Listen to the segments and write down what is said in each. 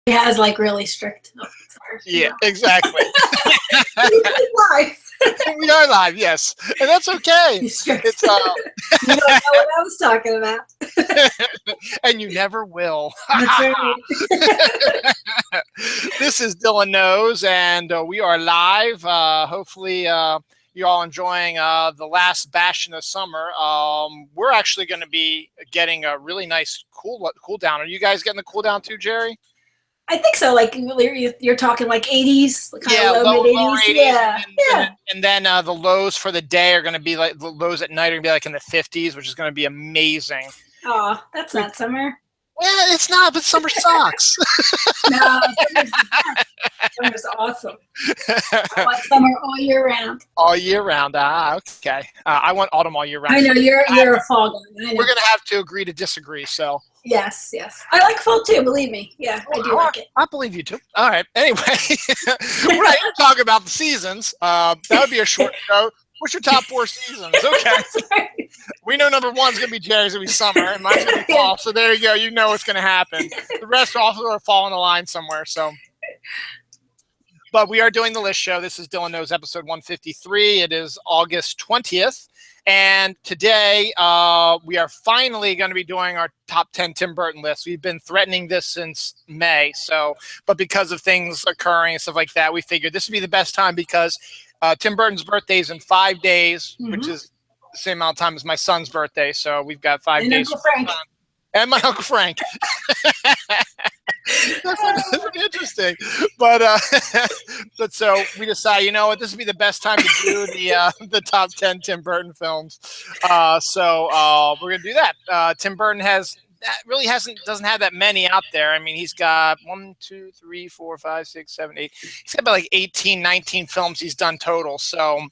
He has like really strict. Oh, sorry. Yeah, exactly. Live. We are live, yes, and that's okay. He's strict. It's You don't know what I was talking about. and you never will. That's right. This is Dylan Knows, and we are live. Hopefully, you're all enjoying the last bash in the summer. We're actually going to be getting a really nice cool down. Are you guys getting the cool down too, Jerry? I think so. Like you're talking like 80s, kind of low mid 80s. Yeah. And then the lows for the day are going to be like the lows at night are going to be like in the 50s, which is going to be amazing. Oh, that's not summer. Well, it's not, but summer sucks. No, summer's awesome. I want summer all year round. All year round. Okay. I want autumn all year round. I know you're a fall guy. We're going to have to agree to disagree. So. Yes. I like fall too. Believe me. Yeah, I do like it. I believe you too. All right. Anyway, we're not here to talk about the seasons. That would be a short show. What's your top 4 seasons? Okay. Right. We know number 1's going to be Jerry's going to be summer, and mine's going to be fall. So there you go. You know what's going to happen. The rest also are fall in the line somewhere. So, but we are doing the list show. This is Dylan Knows episode 153. It is August 20th. And today we are finally going to be doing our top 10 Tim Burton list. We've been threatening this since May. But because of things occurring and stuff like that, we figured this would be the best time because Tim Burton's birthday is in 5 days, which is the same amount of time as my son's birthday. So we've got 5 days. Uncle Frank. And my Uncle Frank. That's pretty interesting. But so we decided, you know what, this would be the best time to do the top 10 Tim Burton films. So we're gonna do that. Tim Burton doesn't have that many out there. I mean, he's got 1, 2, 3, 4, 5, 6, 7, 8. He's got about like 18, 19 films he's done total. So,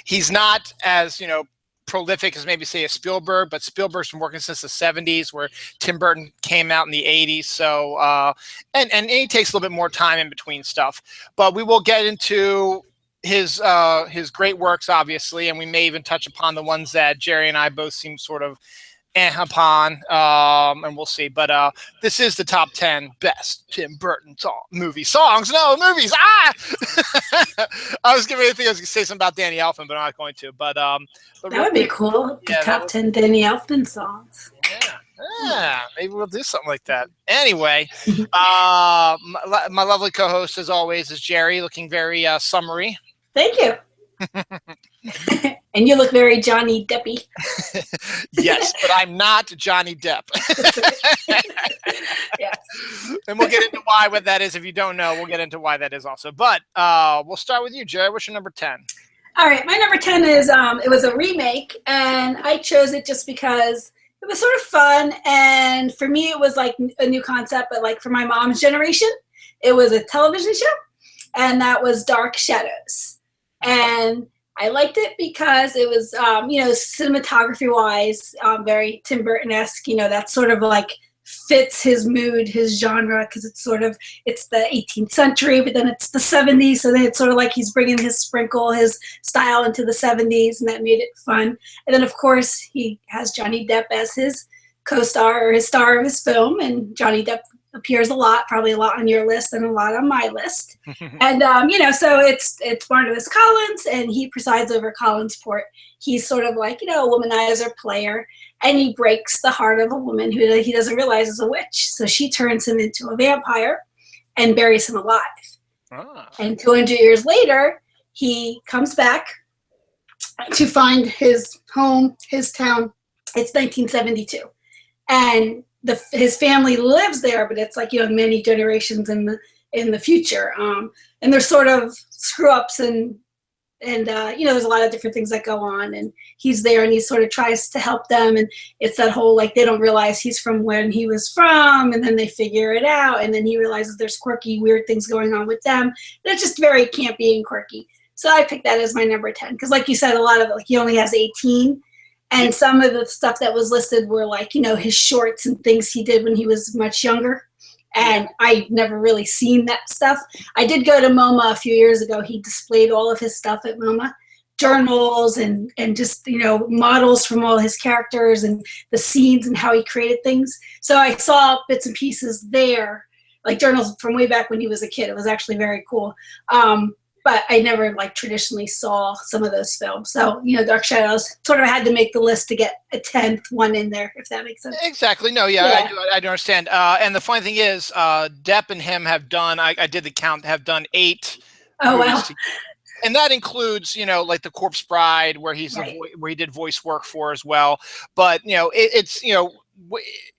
he's not as, prolific as maybe say a Spielberg, but Spielberg's been working since the 70s, where Tim Burton came out in the 80s. So and he takes a little bit more time in between stuff. But we will get into his great works, obviously, and we may even touch upon the ones that Jerry and I both seem sort of upon, and we'll see. But this is the top 10 best Tim Burton movies. I was getting ready to think I was going to say something about Danny Elfman, but I'm not going to. But that would be cool. The top 10 Danny Elfman songs. Yeah, maybe we'll do something like that. Anyway, my lovely co-host, as always, is Jerry, looking very summery. Thank you. And you look very Johnny Deppy. Yes, but I'm not Johnny Depp. Yes. And we'll get into what that is. If you don't know, we'll get into why that is also. But we'll start with you, Jerry. What's your number 10? All right, my number 10 is it was a remake, and I chose it just because it was sort of fun, and for me it was like a new concept, but like for my mom's generation, it was a television show, and that was Dark Shadows. And I liked it because it was, cinematography-wise, very Tim Burton-esque. That sort of like fits his mood, his genre, because it's the 18th century, but then it's the 70s. So then it's sort of like he's bringing his style into the 70s, and that made it fun. And then, of course, he has Johnny Depp as his co-star or his star of his film, and Johnny Depp appears probably a lot on your list and a lot on my list. And, so it's Barnabas Collins, and he presides over Collinsport. He's sort of like, a womanizer player, and he breaks the heart of a woman who he doesn't realize is a witch. So she turns him into a vampire and buries him alive. And 200 years later, he comes back to find his home, his town. It's 1972. And his family lives there, but it's like, many generations in the future. And there's sort of screw ups and there's a lot of different things that go on, and he's there and he sort of tries to help them. And it's that whole, like, they don't realize he's from when he was from, and then they figure it out. And then he realizes there's quirky, weird things going on with them. They're just very campy and quirky. So I picked that as my number 10. Cause like you said, a lot of he only has 18. And some of the stuff that was listed were like, his shorts and things he did when he was much younger. And I've never really seen that stuff. I did go to MoMA a few years ago. He displayed all of his stuff at MoMA. journals and just, you know, models from all his characters and the scenes and how he created things. So I saw bits and pieces there, like journals from way back when he was a kid. It was actually very cool. But I never like traditionally saw some of those films. So, you know, Dark Shadows sort of had to make the list to get a 10th one in there, if that makes sense. Exactly. No, yeah. I do understand. And the funny thing is, Depp and him have done, I did the count, have done 8. Oh, wow. And that includes, you know, like The Corpse Bride, where where he did voice work for as well. But, you know, it's, you know,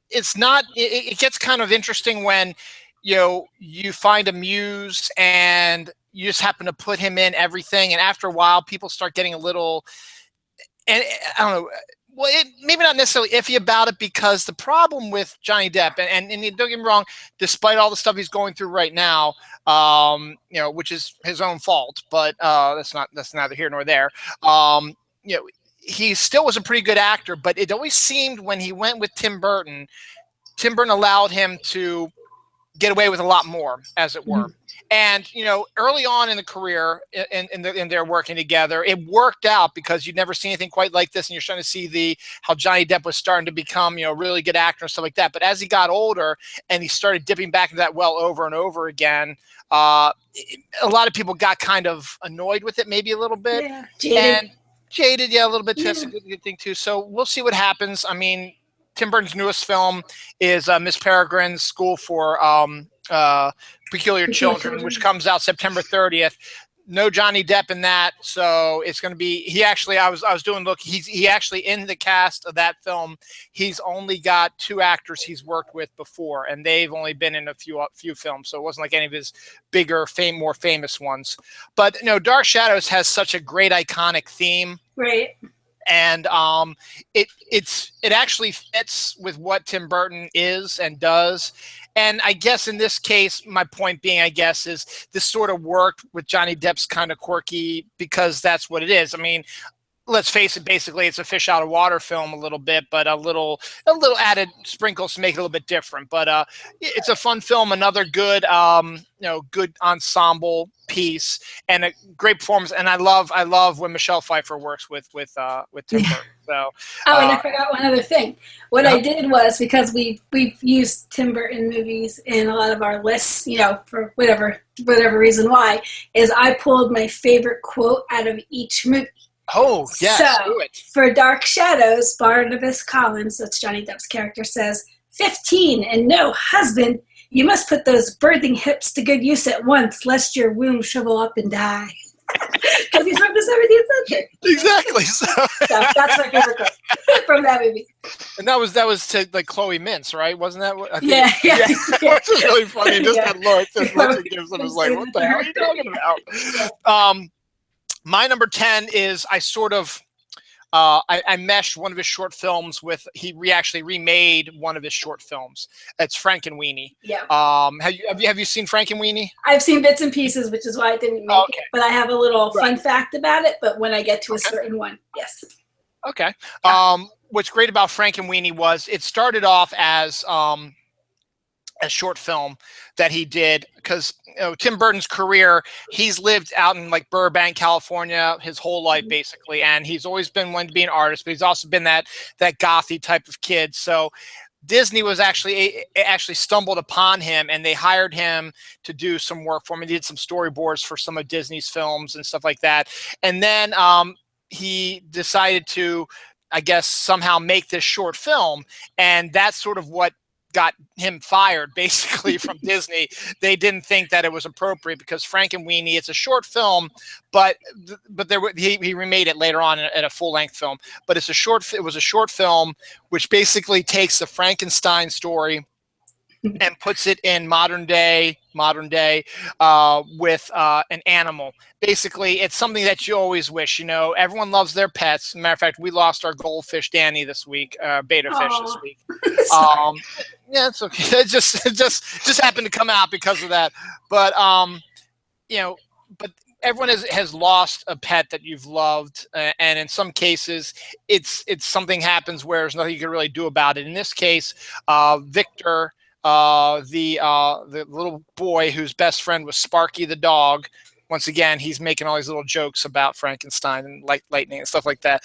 it's not, it gets kind of interesting when, you know, you find a muse and you just happen to put him in everything. And after a while, people start getting a little, and I don't know, well, maybe not necessarily iffy about it, because the problem with Johnny Depp, and don't get me wrong, despite all the stuff he's going through right now, you know, which is his own fault, but that's neither here nor there. You know, he still was a pretty good actor, but it always seemed when he went with Tim Burton allowed him to get away with a lot more, as it were. And, you know, early on in the career, in their working together, it worked out because you'd never seen anything quite like this, and you're starting to see how Johnny Depp was starting to become, you know, a really good actor and stuff like that. But as he got older and he started dipping back into that well over and over again, a lot of people got kind of annoyed with it, maybe a little bit. Yeah, jaded, yeah, a little bit. Yeah. That's a good thing too. So we'll see what happens. I mean, Tim Burton's newest film is Miss Peregrine's School for Peculiar Children, which comes out September 30th. No Johnny Depp in that, so it's going to be. He actually, I was doing look. He actually in the cast of that film. He's only got 2 actors he's worked with before, and they've only been in a few films. So it wasn't like any of his bigger, more famous ones. But you know, Dark Shadows has such a great iconic theme. Right. And it actually fits with what Tim Burton is and does. And I guess in this case, my point being, I guess, is this sort of worked with Johnny Depp's kind of quirky, because that's what it is. I mean, let's face it, basically it's a fish out of water film a little bit, but a little added sprinkles to make it a little bit different. But it's a fun film, another good, you know, good ensemble piece, and a great performance. And I love when Michelle Pfeiffer works with Tim Burton. So, and I forgot one other thing. What I did was, because we've used Tim Burton movies in a lot of our lists, you know, for whatever reason why, is I pulled my favorite quote out of each movie. Oh, yes, so, do it. For Dark Shadows, Barnabas Collins, that's Johnny Depp's character, says, 15 and no husband. You must put those birthing hips to good use at once, lest your womb shrivel up and die. Because he's from the 17th century. Exactly. So that's my favorite quote from that movie. And that was to like Chloe Mintz, right? Wasn't that what? I think, yeah. Which is really funny. Just that look he gives them is like, what the hell are you talking about? My number 10 is I sort of I meshed one of his short films with he actually remade one of his short films. It's Frankenweenie. Yeah. Have you seen Frankenweenie? I've seen bits and pieces, which is why I didn't make it. But I have a little fun fact about it. But when I get to a certain one, yes. Okay. What's great about Frankenweenie was it started off as a short film that he did, because you know, Tim Burton's career, he's lived out in like Burbank, California his whole life basically, and he's always been wanting to be an artist, but he's also been that gothy type of kid. So Disney was actually stumbled upon him, and they hired him to do some work for him. He did some storyboards for some of Disney's films and stuff like that, and then he decided to, I guess, somehow make this short film, and that's sort of what got him fired basically from Disney. They didn't think that it was appropriate, because Frankenweenie, it's a short film, but he remade it later on at a full-length film. But it was a short film which basically takes the Frankenstein story and puts it in modern day with an animal. Basically, it's something that you always wish. You know, everyone loves their pets. Matter of fact, we lost our goldfish Danny this week, beta fish this week. Yeah, it's okay. It just happened to come out because of that. But you know, but everyone has lost a pet that you've loved, and in some cases, it's something happens where there's nothing you can really do about it. In this case, Victor, the little boy whose best friend was Sparky the dog, once again, he's making all these little jokes about Frankenstein and lightning and stuff like that.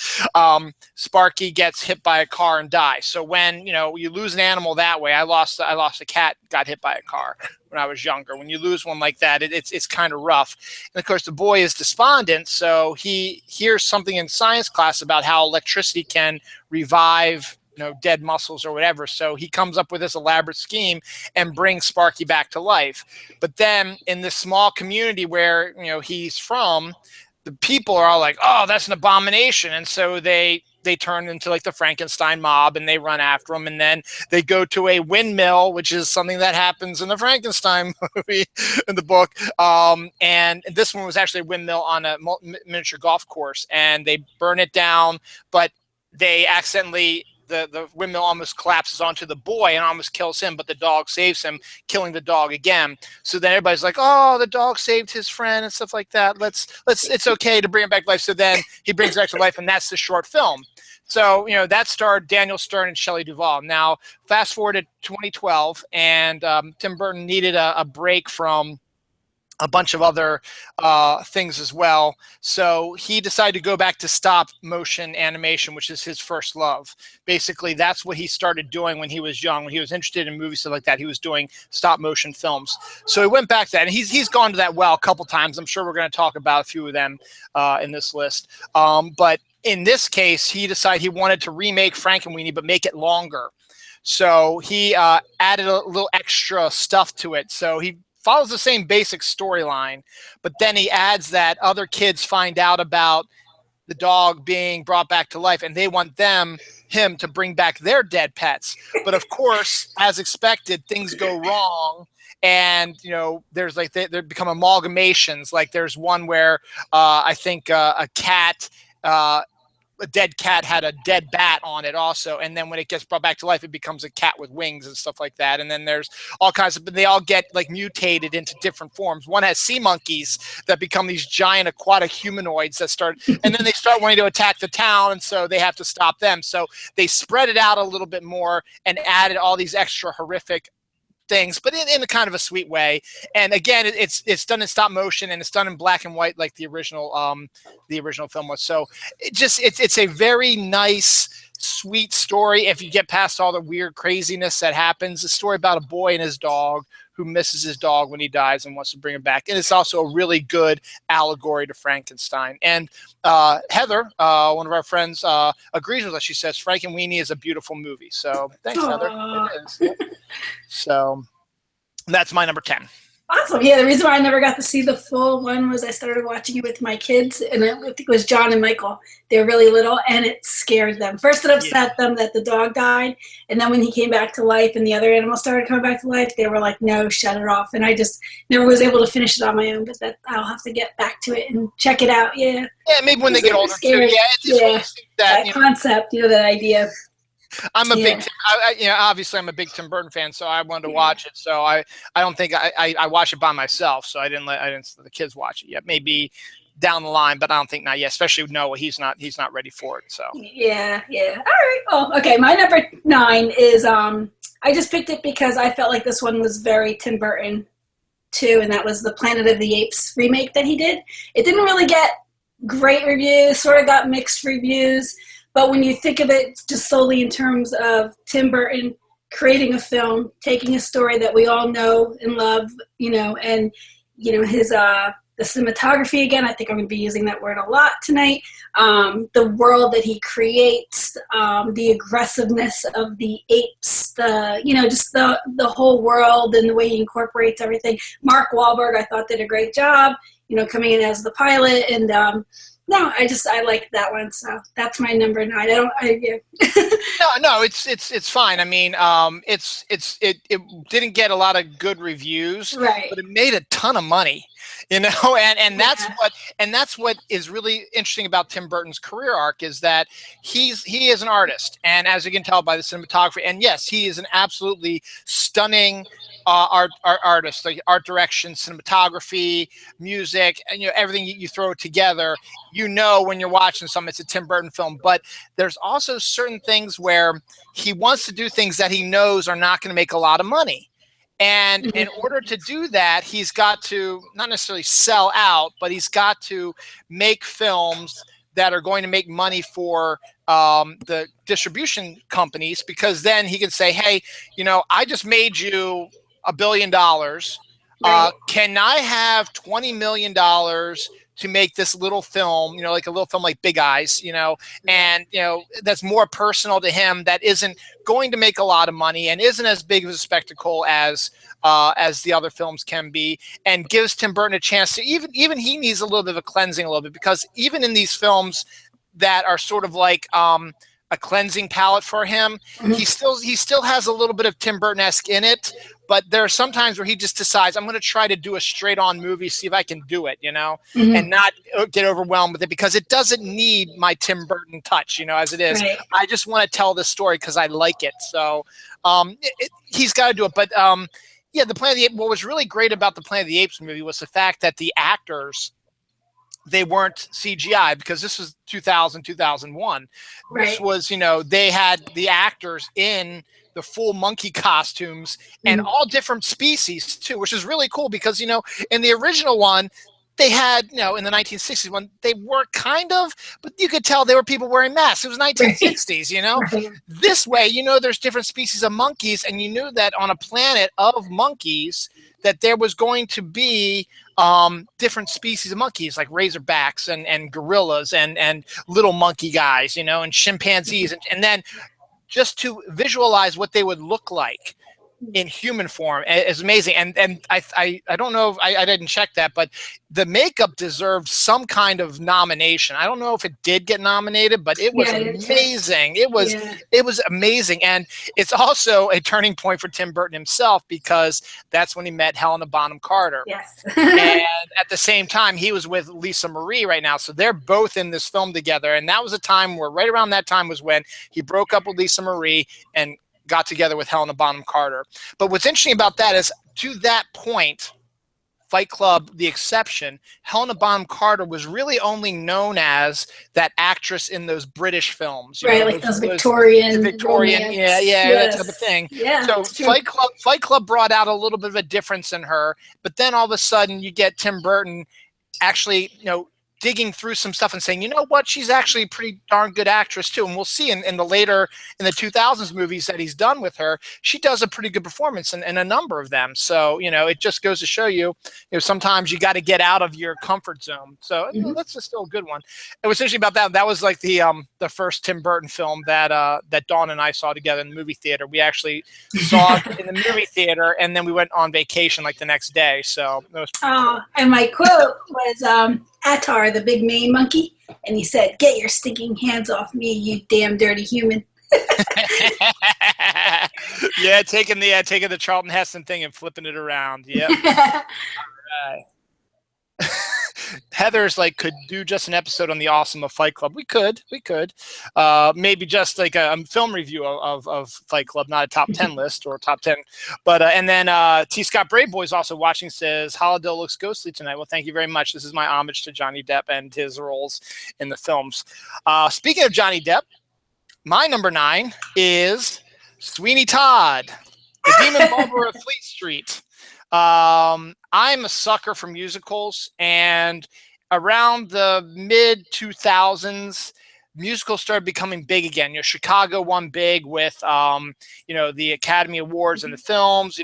Sparky gets hit by a car and dies. So when you lose an animal that way, I lost a cat, got hit by a car when I was younger. When you lose one like that, it's kind of rough. And of course, the boy is despondent, so he hears something in science class about how electricity can revive dead muscles or whatever. So he comes up with this elaborate scheme and brings Sparky back to life. But then in this small community where he's from, the people are all like, "Oh, that's an abomination," and so they turn into like the Frankenstein mob and they run after him, and then they go to a windmill, which is something that happens in the Frankenstein movie in the book. And this one was actually a windmill on a miniature golf course, and they burn it down, but they accidentally. The windmill almost collapses onto the boy and almost kills him, but the dog saves him, killing the dog again. So then everybody's like, "Oh, the dog saved his friend," and stuff like that. It's okay to bring him back to life. So then he brings it back to life, and that's the short film. So, that starred Daniel Stern and Shelley Duvall. Now, fast forward to 2012, and Tim Burton needed a break from a bunch of other things as well. So he decided to go back to stop motion animation, which is his first love. Basically, that's what he started doing when he was young. When he was interested in movies, stuff like that, he was doing stop motion films. So he went back to that, and he's gone to that well a couple times. I'm sure we're going to talk about a few of them in this list. But in this case, he decided he wanted to remake Frankenweenie, but make it longer. So he added a little extra stuff to it. So he follows the same basic storyline, but then he adds that other kids find out about the dog being brought back to life, and they want him to bring back their dead pets. But of course, as expected, things go wrong. And there's like they become amalgamations. Like there's one where I think a dead cat had a dead bat on it also, and then when it gets brought back to life, it becomes a cat with wings and stuff like that. And then there's all kinds of, but they all get like mutated into different forms. One has sea monkeys that become these giant aquatic humanoids that start, and then they start wanting to attack the town, and so they have to stop them. So they spread it out a little bit more and added all these extra horrific things, but in a kind of a sweet way. And again, it's done in stop motion, and it's done in black and white like the original film was. So it's a very nice, sweet story. If you get past all the weird craziness that happens, a story about a boy and his dog who misses his dog when he dies and wants to bring him back. And it's also a really good allegory to Frankenstein. And Heather, one of our friends, agrees with us. She says Frankenweenie is a beautiful movie. So thanks, Aww. Heather. It is. So that's my number 10. Awesome. Yeah, the reason why I never got to see the full one was I started watching it with my kids, and I think it was John and Michael. They were really little, and it scared them. First, it upset them that the dog died, and then when he came back to life and the other animals started coming back to life, they were like, "No, shut it off." And I just never was able to finish it on my own, but I'll have to get back to it and check it out. Yeah. Yeah, maybe when they get older too. Yeah, it's just that concept, that idea. I'm a big, obviously I'm a big Tim Burton fan, so I wanted to watch it. So I don't think I watched it by myself, so I didn't let the kids watch it yet. Maybe down the line, but I don't think not yet. Especially Noah, he's not ready for it. So yeah. All right. Oh, okay. My number 9 is I just picked it because I felt like this one was very Tim Burton too, and that was the Planet of the Apes remake that he did. It didn't really get great reviews, sort of got mixed reviews. But when you think of it just solely in terms of Tim Burton creating a film, taking a story that we all know and love, and his the cinematography, again, I think I'm going to be using that word a lot tonight. The world that he creates, the aggressiveness of the apes, just the whole world and the way he incorporates everything. Mark Wahlberg, I thought, did a great job, coming in as the pilot, and no, I like that one, so that's my number 9. No, it's fine. I mean, it didn't get a lot of good reviews, right? But it made a ton of money, and that's what is really interesting about Tim Burton's career arc is that he is an artist, and as you can tell by the cinematography, and yes, he is an absolutely stunning artist, like art direction, cinematography, music, and everything you throw together. When you're watching something, it's a Tim Burton film. But there's also certain things where he wants to do things that he knows are not going to make a lot of money. And in order to do that, he's got to not necessarily sell out, but he's got to make films that are going to make money for the distribution companies, because then he can say, hey, I just made you $1 billion. Right. Can I have $20 million to make this little film, like a little film like Big Eyes, and, that's more personal to him, that isn't going to make a lot of money and isn't as big of a spectacle as the other films can be, and gives Tim Burton a chance to even he needs a little bit of a cleansing a little bit, because even in these films that are sort of like a cleansing palette for him, he still has a little bit of Tim Burton-esque in it, but there are some times where he just decides, I'm going to try to do a straight-on movie, see if I can do it, and not get overwhelmed with it, because it doesn't need my Tim Burton touch, as it is. Right. I just want to tell this story because I like it. So he's got to do it. But the Planet of the Apes, what was really great about the Planet of the Apes movie was the fact that the actors, they weren't CGI, because this was 2000, 2001. Right. This was, they had the actors in the full monkey costumes and all different species too, which is really cool, because, in the original one, they had, in the 1960s one, they were kind of, but you could tell they were people wearing masks. It was 1960s, Right. This way, there's different species of monkeys, and you knew that on a planet of monkeys that there was going to be different species of monkeys, like razorbacks and gorillas and little monkey guys, and chimpanzees. And then just to visualize what they would look like in human form is amazing. And I don't know if I didn't check that, but the makeup deserved some kind of nomination. I don't know if it did get nominated, but it was amazing. It was amazing. And it's also a turning point for Tim Burton himself, because that's when he met Helena Bonham Carter. Yes. And at the same time, he was with Lisa Marie right now. So they're both in this film together. And that was a time where, right around that time was when he broke up with Lisa Marie and got together with Helena Bonham Carter. But what's interesting about that is, to that point, Fight Club the exception, Helena Bonham Carter was really only known as that actress in those British films, right? Like those Victorian, romance. That type of thing. Yeah. So Fight Club brought out a little bit of a difference in her, but then all of a sudden you get Tim Burton actually, digging through some stuff and saying, you know what, she's actually a pretty darn good actress too. And we'll see in the 2000s movies that he's done with her, she does a pretty good performance in a number of them. So, it just goes to show you, sometimes you got to get out of your comfort zone. So that's still a good one. And what's interesting about that, that was like the first Tim Burton film that Dawn and I saw together in the movie theater. We actually saw it in the movie theater, and then we went on vacation like the next day. So it was cool. And my quote was, Attar, the big Maine monkey, and he said, "Get your stinking hands off me, you damn dirty human." taking the Charlton Heston thing and flipping it around. Yeah. All right. Heather's like, could do just an episode on the awesome of Fight Club. We could. Maybe just like a film review of Fight Club, not a top 10 list or top 10. But and then T. Scott Braveboy is also watching, says Holiday looks ghostly tonight. Well, thank you very much. This is my homage to Johnny Depp and his roles in the films. Speaking of Johnny Depp, my number 9 is Sweeney Todd, the Demon Barber of Fleet Street. I'm a sucker for musicals, and around the mid 2000s, musicals started becoming big again. Chicago won big with, the Academy Awards and the films.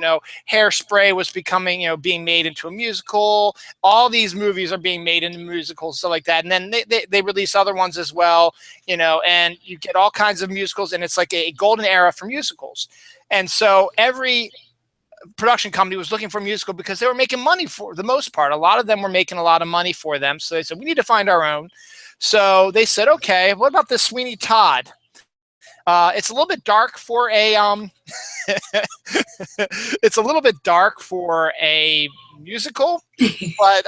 Hairspray was becoming, being made into a musical. All these movies are being made into musicals, stuff like that. And then they release other ones as well, and you get all kinds of musicals, and it's like a golden era for musicals. And so every production company was looking for a musical because they were making money for the most part. A lot of them were making a lot of money for them. So they said, we need to find our own. So they said, okay, what about this Sweeney Todd? It's a little bit dark for a musical, but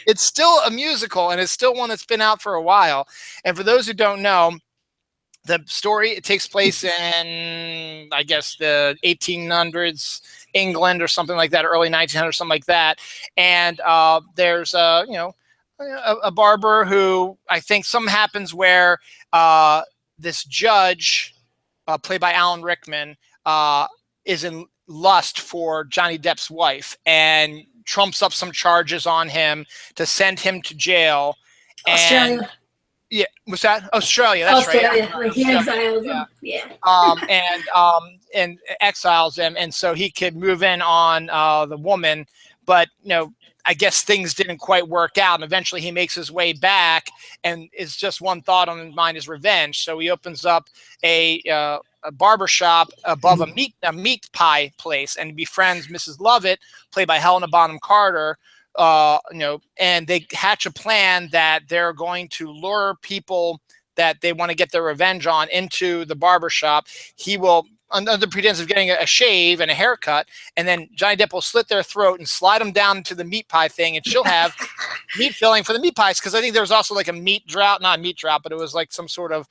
it's still a musical, and it's still one that's been out for a while. And for those who don't know, the story, it takes place in, I guess, the 1800s England or something like that, early 1900s, something like that. And there's a barber who, I think something happens where this judge, played by Alan Rickman, is lust for Johnny Depp's wife and trumps up some charges on him to send him to jail. Australia. And yeah, was that Australia? That's Australia. right. He exiles him. Yeah. And exiles him, and so he could move in on the woman, but I guess things didn't quite work out, and eventually he makes his way back, and is just one thought on his mind is revenge. So he opens up a barber shop above a meat pie place, and befriends Mrs. Lovett, played by Helena Bonham Carter. And they hatch a plan that they're going to lure people that they want to get their revenge on into the barbershop. He will, under the pretense of getting a shave and a haircut, and then Johnny Depp will slit their throat and slide them down into the meat pie thing, and she'll have meat filling for the meat pies, because I think there was also like a meat drought, not a meat drought, but it was like some sort of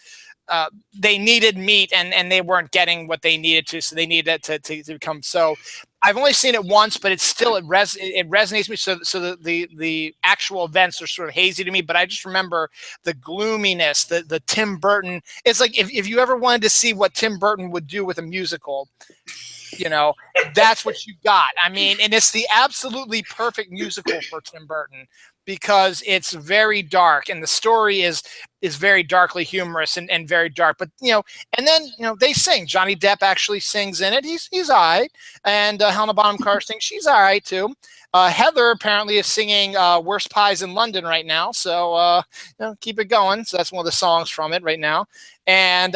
they needed meat, and they weren't getting what they needed to, so they needed it to become. So I've only seen it once, but it resonates me. So the actual events are sort of hazy to me, but I just remember the gloominess, the Tim Burton. It's like if you ever wanted to see what Tim Burton would do with a musical, that's what you got. I mean, and it's the absolutely perfect musical for Tim Burton, because it's very dark, and the story is very darkly humorous and very dark. But and then they sing. Johnny Depp actually sings in it. He's all right, and Helena Bonham Carter sings. She's all right too. Heather apparently is singing "Worst Pies in London" right now, so keep it going. So that's one of the songs from it right now, and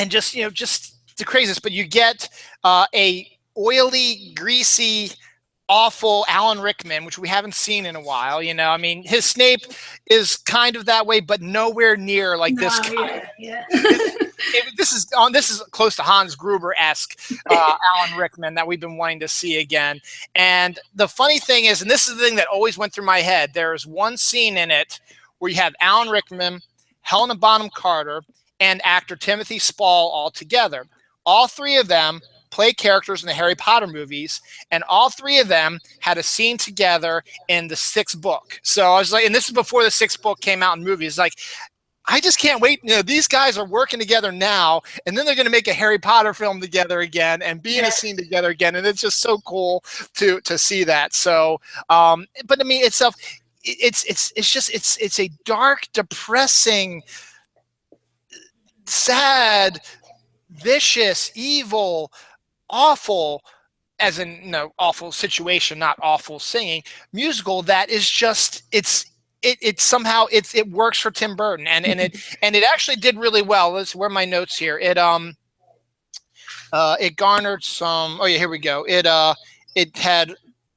just the craziest. But you get a oily, greasy, awful Alan Rickman, which we haven't seen in a while. I mean, his Snape is kind of that way, but nowhere near like this. Yeah. This is close to Hans Gruber-esque Alan Rickman that we've been wanting to see again. And the funny thing is, and this is the thing that always went through my head, there's one scene in it where you have Alan Rickman, Helena Bonham Carter, and actor Timothy Spall all together. All three of them play characters in the Harry Potter movies, and all three of them had a scene together in the sixth book. So I was like, and this is before the sixth book came out in movies, like, I just can't wait. These guys are working together now, and then they're going to make a Harry Potter film together again and be in a scene together again. And it's just so cool to see that. So, but I mean, it's a dark, depressing, sad, vicious, evil, awful, as in awful situation, not awful singing, musical that is just it somehow it works for Tim Burton, and it actually did really well. Let's where are my notes here. It garnered some. Oh yeah, here we go. It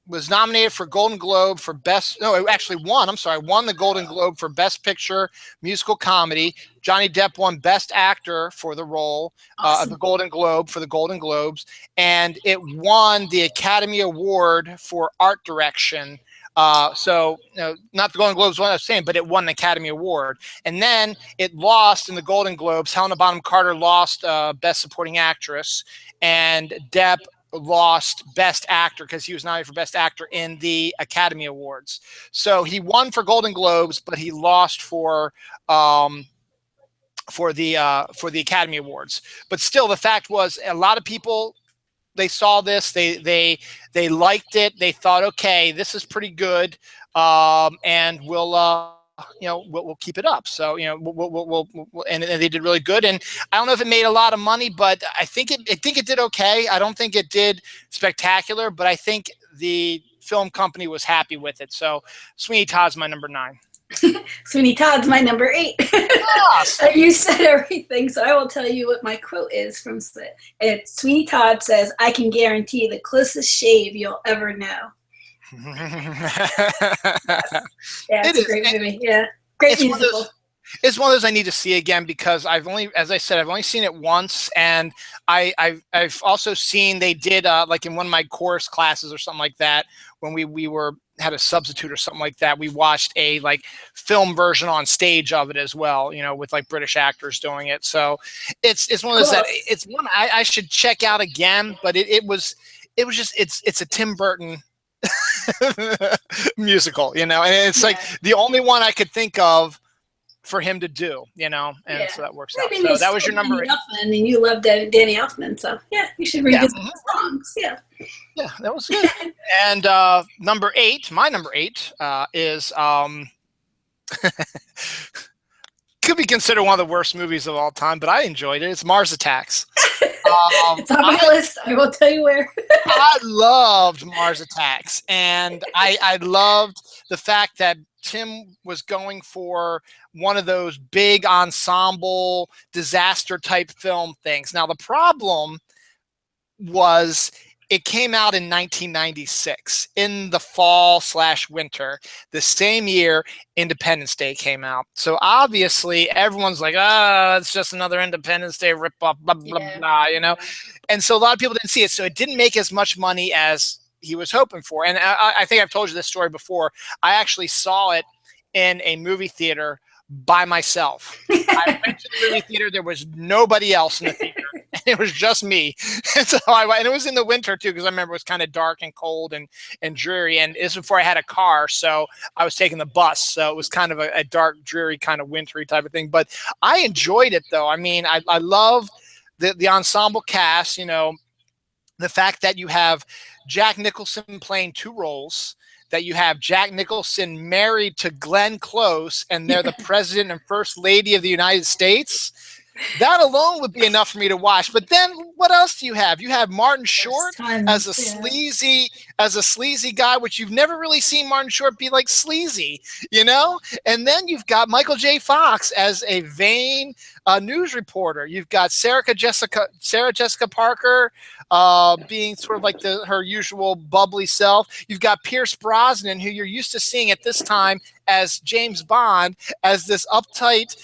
was nominated for Golden Globe for best. No, it actually won. I'm sorry, won the Golden Globe for Best Picture Musical Comedy. Johnny Depp won Best Actor for the role of the Golden Globe for the Golden Globes, and it won the Academy Award for Art Direction. So not the Golden Globes, what I was saying, but it won an Academy Award. And then it lost in the Golden Globes. Helena Bonham Carter lost Best Supporting Actress, and Depp lost Best Actor because he was nominated for Best Actor in the Academy Awards. So he won for Golden Globes, but he lost for the Academy Awards. But still, the fact was, a lot of people, they saw this, they liked it, they thought, okay, this is pretty good, and we'll keep it up. So and they did really good. And I don't know if it made a lot of money, but I think it did okay. I don't think it did spectacular, but I think the film company was happy with it. So Sweeney Todd's my number 9. Sweeney Todd's my number 8. Yes. You said everything, so I will tell you what my quote is from it. Sweeney Todd says, "I can guarantee the closest shave you'll ever know." Yeah, it's a great movie. Yeah, great musical. It's one of those I need to see again, because as I said, I've only seen it once, and I've also seen they did like in one of my course classes or something like that, when we had a substitute or something like that, we watched a like film version on stage of it as well, with like British actors doing it. So it's one of those that it's one I should check out again, but it was just it's a Tim Burton musical, and it's like the only one I could think of for him to do, and Yeah. so that works I out. mean, So he's that was your still number Danny 8. Elfman, and you love Danny Elfman, so yeah, you should revisit the songs. Yeah. Yeah, that was good. And number 8, my number 8 is could be considered one of the worst movies of all time, but I enjoyed it. It's Mars Attacks. It's on my list. I will tell you where. I loved Mars Attacks, and I loved the fact that Tim was going for one of those big ensemble disaster type film things. Now the problem was it came out in 1996 in the fall/winter, the same year Independence Day came out. So obviously everyone's like, it's just another Independence Day ripoff, blah, blah, blah, And so a lot of people didn't see it. So it didn't make as much money as he was hoping for. And I think I've told you this story before. I actually saw it in a movie theater by myself. I went to the movie theater. There was nobody else in the theater. It was just me. And so and it was in the winter too, because I remember it was kind of dark and cold and dreary. And this was before I had a car. So I was taking the bus. So it was kind of a dark, dreary, kind of wintry type of thing. But I enjoyed it though. I mean, I love the ensemble cast, the fact that you have Jack Nicholson playing 2 roles, that you have Jack Nicholson married to Glenn Close, and they're the president and first lady of the United States. That alone would be enough for me to watch. But then what else do you have? You have Martin Short as a sleazy guy, which you've never really seen Martin Short be like sleazy, And then you've got Michael J. Fox as a vain news reporter. You've got Sarah Jessica Parker being sort of like her usual bubbly self. You've got Pierce Brosnan, who you're used to seeing at this time as James Bond, as this uptight,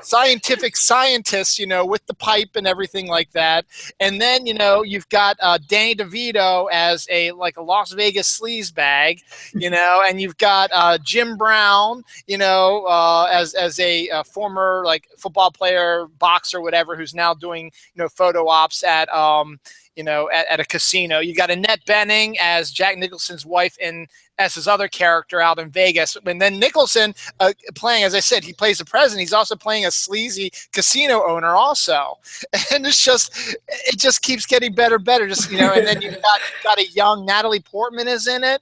scientific scientist, with the pipe and everything like that. And then, you've got Danny DeVito as a Las Vegas sleazebag, and you've got Jim Brown, as a former football player, boxer, whatever, who's now doing, photo ops at a casino. You got Annette Bening as Jack Nicholson's wife and as his other character out in Vegas. And then Nicholson playing, as I said, he plays the president. He's also playing a sleazy casino owner also. And it just keeps getting better and better. And then you've got a young Natalie Portman is in it.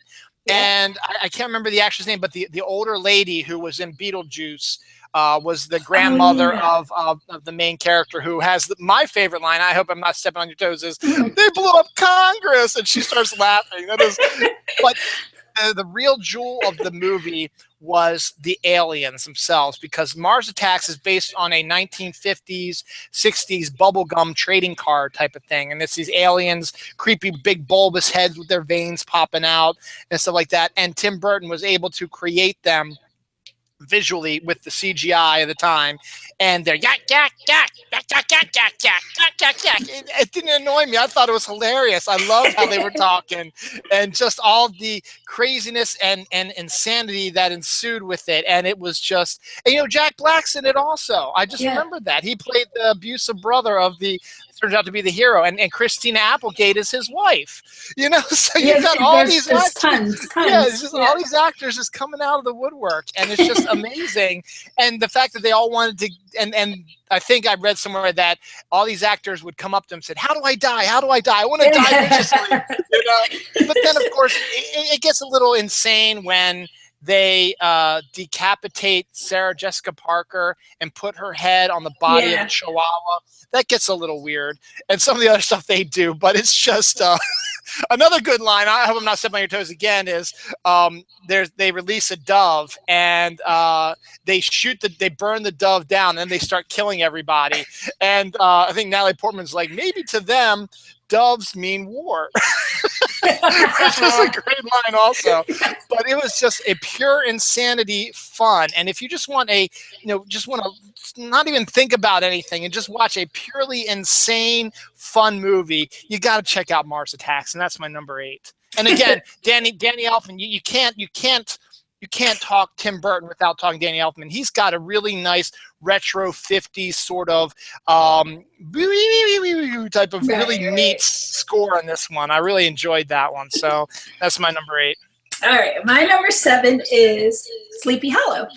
And I can't remember the actress name, but the older lady who was in Beetlejuice was the grandmother of the main character, who has my favorite line. I hope I'm not stepping on your toes. Is they blew up Congress, and she starts laughing. But the real jewel of the movie was the aliens themselves, because Mars Attacks is based on a 1950s, 60s bubblegum trading card type of thing. And it's these aliens, creepy big bulbous heads with their veins popping out and stuff like that. And Tim Burton was able to create them visually with the CGI at the time, and they're yak yak yak yak yak yak yak yak yak yak. It didn't annoy me. I thought it was hilarious. I loved how they were talking, and just all the craziness and insanity that ensued with it. And it was just, Jack Black's in it also. I just remembered that he played the abusive brother of the. Turns out to be the hero, and Christina Applegate is his wife. So you've got all these actors. Tons. All these actors just coming out of the woodwork, and it's just amazing. And the fact that they all wanted to, and I think I read somewhere that all these actors would come up to him and said, "How do I die? How do I die? I want to die viciously." But then, of course, it gets a little insane when they decapitate Sarah Jessica Parker and put her head on the body of a chihuahua. That gets a little weird. And some of the other stuff they do, but it's just another good line. I hope I'm not stepping on your toes again, is they release a dove, and they burn the dove down, and they start killing everybody. And I think Natalie Portman's like, maybe to them, doves mean war. Which was a great line also. But it was just a pure insanity fun. And if you just want to not even think about anything and just watch a purely insane fun movie, you got to check out Mars Attacks, and that's my number 8. And again, Danny Elfman, you can't talk Tim Burton without talking Danny Elfman. He's got a really nice retro 50s sort of type of really neat score on this one. I really enjoyed that one. So that's my number 8. All right. My number 7 is Sleepy Hollow.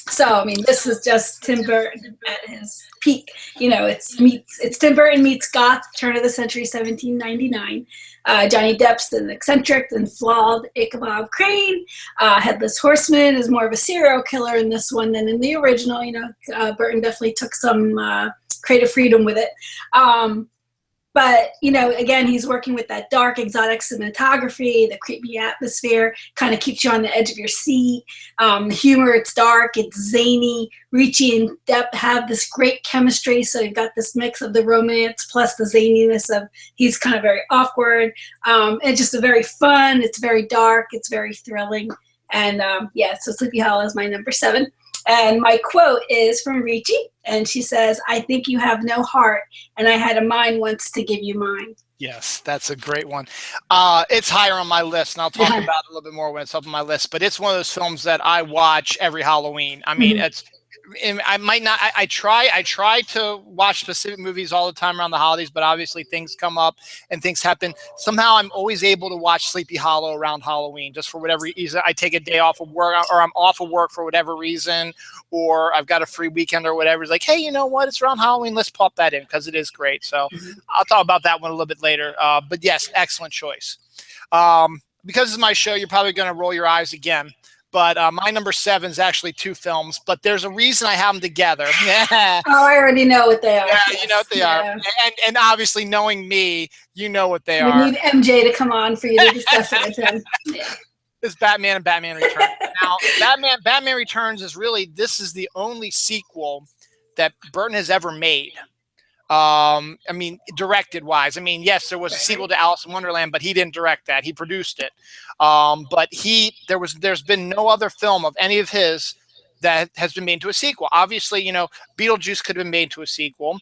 So, I mean, this is just Tim Burton at his peak. You know, it's Tim Burton meets goth, turn of the century, 1799. Johnny Depp's an eccentric and flawed Ichabod Crane. Headless Horseman is more of a serial killer in this one than in the original. You know, Burton definitely took some creative freedom with it. But, you know, again, he's working with that dark, exotic cinematography, the creepy atmosphere, kind of keeps you on the edge of your seat. The humor, it's dark, it's zany. Ricci and Depp have this great chemistry, so you've got this mix of the romance plus the zaniness of he's kind of very awkward. And just a very fun, it's very dark, it's very thrilling. And yeah, so Sleepy Hollow is my number 7. And my quote is from Ricci, and she says, "I think you have no heart, and I had a mind once to give you mine." Yes, that's a great one. It's higher on my list, and I'll talk about it a little bit more when it's up on my list. But it's one of those films that I watch every Halloween. I mean, I might not. I try to watch specific movies all the time around the holidays, but obviously things come up and things happen. Somehow, I'm always able to watch Sleepy Hollow around Halloween, just for whatever reason. I take a day off of work, or I'm off of work for whatever reason, or I've got a free weekend or whatever. It's like, hey, you know what? It's around Halloween. Let's pop that in because it is great. So I'll talk about that one a little bit later. But yes, excellent choice. Because it's my show, you're probably going to roll your eyes again. But my number 7 is actually 2 films, but there's a reason I have them together. Oh, I already know what they are. Yeah, you know what they are. And obviously, knowing me, you know what they are. We need MJ to come on for you to discuss it with him. Yeah. It's Batman and Batman Returns. Now, Batman Returns is really, this is the only sequel that Burton has ever made. I mean, directed wise. I mean, yes, there was a sequel to Alice in Wonderland, but he didn't direct that. He produced it. But there's been no other film of any of his that has been made into a sequel. Obviously, you know, Beetlejuice could have been made into a sequel.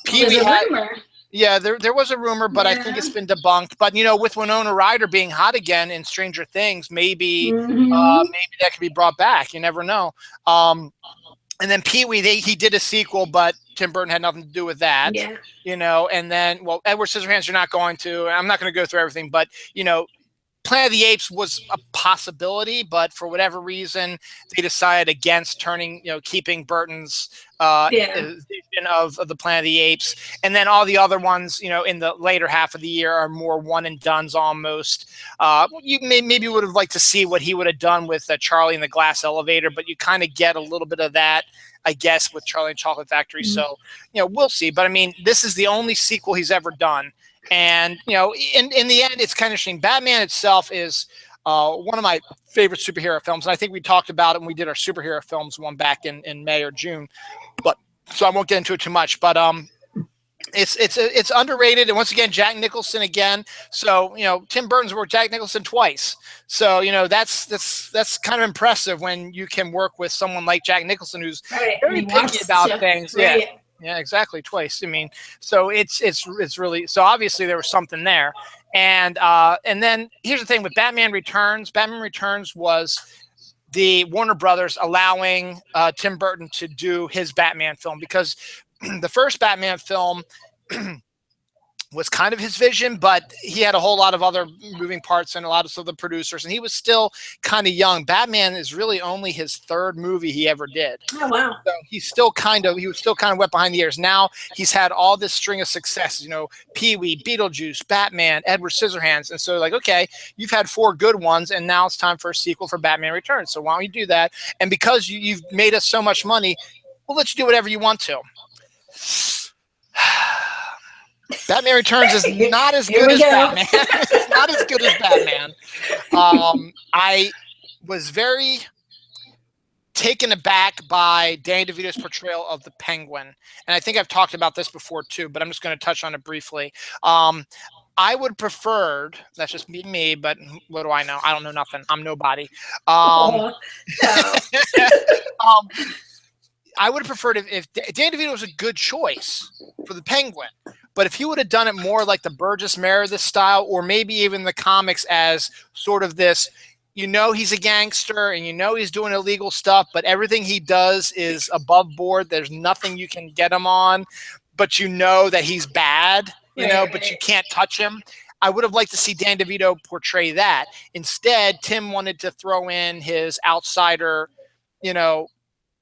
There's a rumor. Yeah, there was a rumor, but I think it's been debunked. But, you know, with Winona Ryder being hot again in Stranger Things, maybe that could be brought back. You never know. And then Pee-wee, he did a sequel, but Tim Burton had nothing to do with that. Yeah. You know, and then, well, Edward Scissorhands, you're not going to. I'm not going to go through everything, but, you know, Planet of the Apes was a possibility, but for whatever reason, they decided against keeping Burton's vision of the Planet of the Apes. And then all the other ones, you know, in the later half of the year are more one and dones almost. You maybe would have liked to see what he would have done with Charlie and the Glass Elevator, but you kind of get a little bit of that, I guess, with Charlie and Chocolate Factory. So, you know, we'll see. But I mean, this is the only sequel he's ever done. And, you know, in the end, it's kind of interesting. Batman itself is one of my favorite superhero films. And I think we talked about it when we did our superhero films one back in May or June. But so I won't get into it too much. But it's underrated. And once again, Jack Nicholson again. So, you know, Tim Burton's worked Jack Nicholson twice. So, you know, that's kind of impressive when you can work with someone like Jack Nicholson, who's very picky about things. Yeah. Yeah, exactly. Twice. I mean, so it's really, so obviously there was something there. And then here's the thing with Batman Returns. Batman Returns was the Warner Brothers allowing Tim Burton to do his Batman film, because the first Batman film was kind of his vision, but he had a whole lot of other moving parts and a lot of other producers, and he was still kind of young. Batman is really only his 3rd movie he ever did. Oh, wow. So he was still kind of wet behind the ears. Now he's had all this string of successes, you know, Pee-wee, Beetlejuice, Batman, Edward Scissorhands. And so like, okay, you've had 4 good ones, and now it's time for a sequel for Batman Returns. So why don't you do that? And because you've made us so much money, we'll let you do whatever you want to. Batman Returns is not as good as Batman. It's not as good as Batman. I was very taken aback by Danny DeVito's portrayal of the Penguin. And I think I've talked about this before too, but I'm just going to touch on it briefly. I would preferred, that's just me, but what do I know? I don't know nothing. I'm nobody. No. I would have preferred if Danny DeVito was a good choice for the Penguin, but if he would have done it more like the Burgess Meredith style, or maybe even the comics as sort of this, you know, he's a gangster and you know he's doing illegal stuff, but everything he does is above board. There's nothing you can get him on, but you know that he's bad, but you can't touch him. I would have liked to see Dan DeVito portray that. Instead, Tim wanted to throw in his outsider,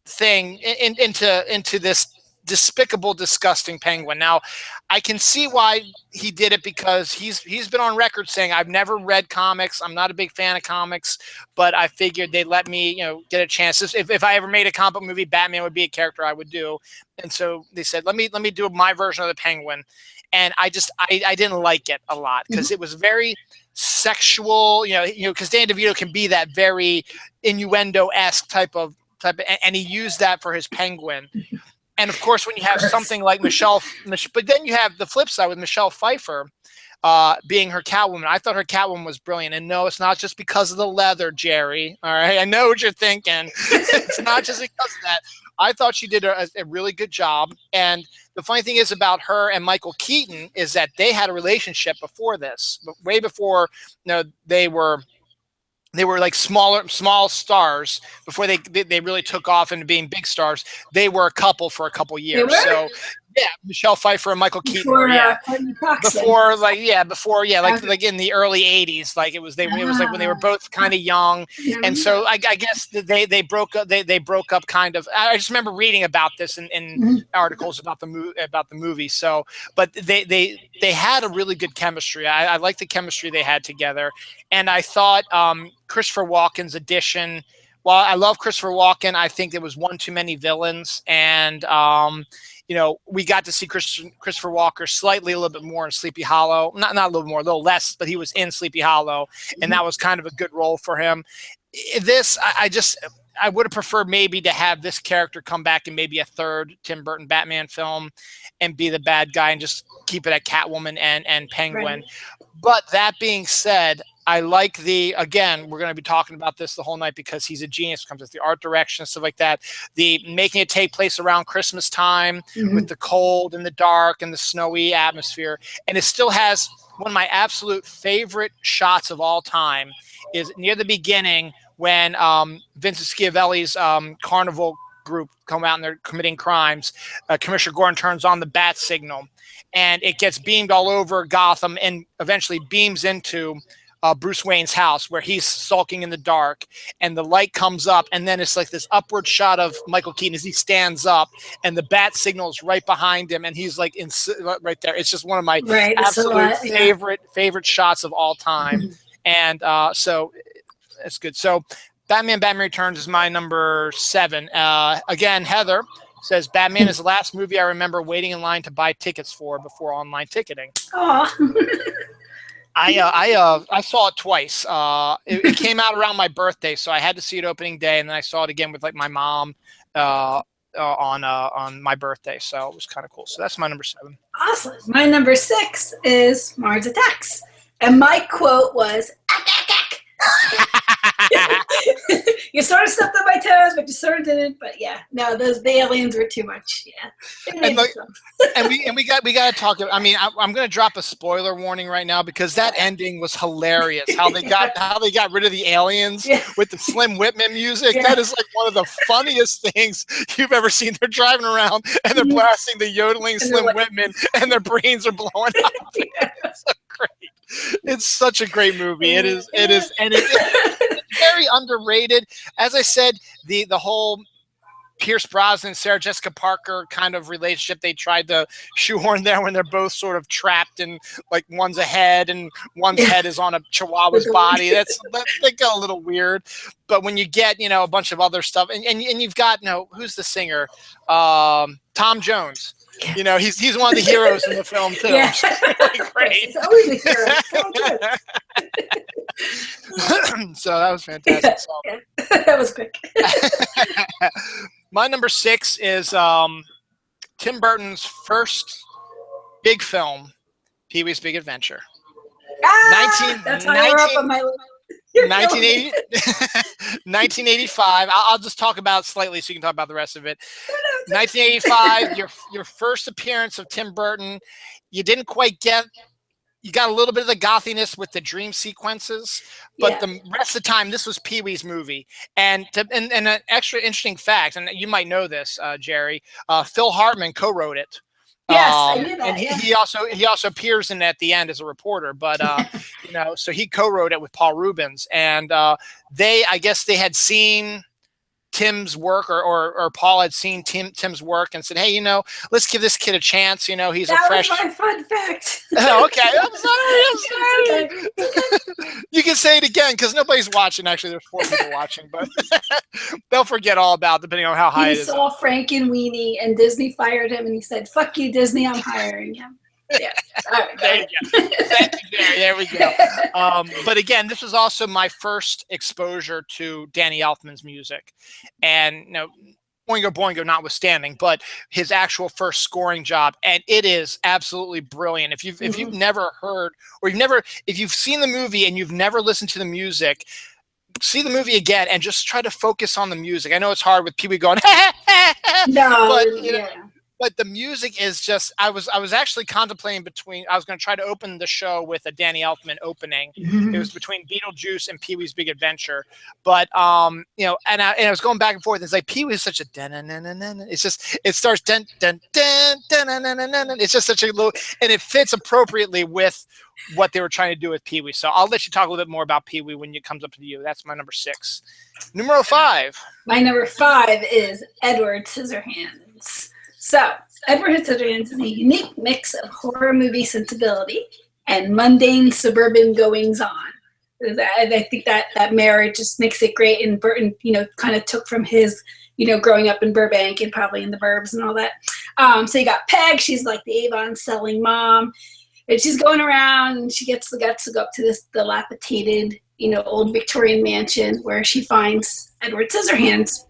thing into this despicable, disgusting penguin. Now, I can see why he did it, because he's been on record saying, I've never read comics. I'm not a big fan of comics, but I figured they'd let me, get a chance. If I ever made a comic book movie, Batman would be a character I would do. And so they said, let me do my version of the penguin. And I didn't like it a lot, because it was very sexual, because Danny DeVito can be that very innuendo-esque type of, and he used that for his penguin. And of course, when you have something like but then you have the flip side with Michelle Pfeiffer being her Catwoman. I thought her Catwoman was brilliant. And no, it's not just because of the leather, Jerry. All right, I know what you're thinking. It's not just because of that. I thought she did a really good job. And the funny thing is about her and Michael Keaton is that they had a relationship before this, way before they were like small stars before they really took off into being big stars. They were a couple for a couple years. So yeah, Michelle Pfeiffer and Michael Keaton. Before like in the early 80s, like it was like when they were both kind of young. And so I guess they broke up. They broke up kind of. I just remember reading about this in articles about the movie. So, but they had a really good chemistry. I liked the chemistry they had together, and I thought Christopher Walken's addition. Well, I love Christopher Walken. I think there was one too many villains, and we got to see Christopher Walken slightly a little bit more in Sleepy Hollow. Not a little more, a little less, but he was in Sleepy Hollow, and that was kind of a good role for him. This, I would have preferred maybe to have this character come back in maybe a third Tim Burton Batman film and be the bad guy and just keep it at Catwoman and Penguin. Right. But that being said, I like again, we're going to be talking about this the whole night because he's a genius when it comes to the art direction and stuff like that. The making it take place around Christmas time with the cold and the dark and the snowy atmosphere. And it still has one of my absolute favorite shots of all time is near the beginning when Vincent Schiavelli's Carnival group come out and they're committing crimes. Commissioner Gordon turns on the bat signal and it gets beamed all over Gotham and eventually beams into Bruce Wayne's house where he's sulking in the dark, and the light comes up, and then it's like this upward shot of Michael Keaton as he stands up, and the bat signal is right behind him, and he's like right there. It's just one of my absolute favorite shots of all time, and so it's good. So Batman Returns is my number 7. Again, Heather says Batman is the last movie I remember waiting in line to buy tickets for before online ticketing. I saw it twice. It came out around my birthday, so I had to see it opening day, and then I saw it again with like my mom on my birthday. So it was kind of cool. So that's my number 7. Awesome. My number 6 is Mars Attacks, and my quote was "Ack, ack, ack." You sort of stepped on my toes, but you sort of didn't. But yeah, no, the aliens were too much. Yeah, and we got to talk. I mean, I'm going to drop a spoiler warning right now because that ending was hilarious. How they got rid of the aliens with the Slim Whitman music. Yeah. That is like one of the funniest things you've ever seen. They're driving around and they're blasting the yodeling Slim Whitman, and their brains are blowing up. It's so great. It's such a great movie. It is, and it's very underrated. As I said, the whole Pierce Brosnan, Sarah Jessica Parker kind of relationship they tried to shoehorn there when they're both sort of trapped in like one's a head and one's head is on a chihuahua's body. They got a little weird. But when you get, a bunch of other stuff and you've got, who's the singer? Tom Jones. He's one of the heroes in the film too. Yeah. Really great. He's always a hero. So good. So that was fantastic. So. Yeah. That was quick. My number 6 is Tim Burton's first big film, Pee-wee's Big Adventure. That's higher up on my list. 1985. I'll just talk about it slightly so you can talk about the rest of it. 1985, your first appearance of Tim Burton. You didn't quite get. You got a little bit of the gothiness with the dream sequences, but the rest of the time, this was Pee-wee's movie. And an extra interesting fact, and you might know this, Jerry. Phil Hartman co-wrote it. Yes, I knew that. And he also appears in it at the end as a reporter, but so he co-wrote it with Paul Rubens, and I guess they had seen Tim's work, or Paul had seen Tim's work and said, hey, you know, let's give this kid a chance. You know, he's a fresh. That was my fun fact. Oh, okay. I'm sorry. Okay. You can say it again because nobody's watching. Actually, there's 4 people watching, but they'll forget all about it, depending on how high it is. He saw Frank and Weenie, and Disney fired him, and he said, fuck you, Disney, I'm hiring him. Yeah. All right, there you go. Thank you, Geri. There we go. But again, this was also my first exposure to Danny Elfman's music. And, you know, Boingo Boingo notwithstanding, but his actual first scoring job, and it is absolutely brilliant. If you've never heard, or if you've seen the movie and you've never listened to the music, see the movie again and just try to focus on the music. I know it's hard with Pee Wee going, no, but you know, but the music is just, I was actually contemplating I was going to try to open the show with a Danny Elfman opening. It was between Beetlejuice and Pee-wee's Big Adventure. But, you know, and I was going back and forth. It's like Pee-wee is such a it's just, it starts dun, dun, dun, dun, dun, dun, dun, dun. It's just such a little, and it fits appropriately with what they were trying to do with Pee-wee. So I'll let you talk a little bit more about Pee-wee when it comes up to you. That's my number 6. Number 5. My number 5 is Edward Scissorhands. So, Edward Scissorhands is a unique mix of horror movie sensibility and mundane suburban goings-on. I think that marriage just makes it great. And Burton, you know, kind of took from his, you know, growing up in Burbank and probably in the burbs and all that. So you got Peg. She's like the Avon selling mom. And she's going around and she gets the guts to go up to this dilapidated, you know, old Victorian mansion where she finds Edward Scissorhands.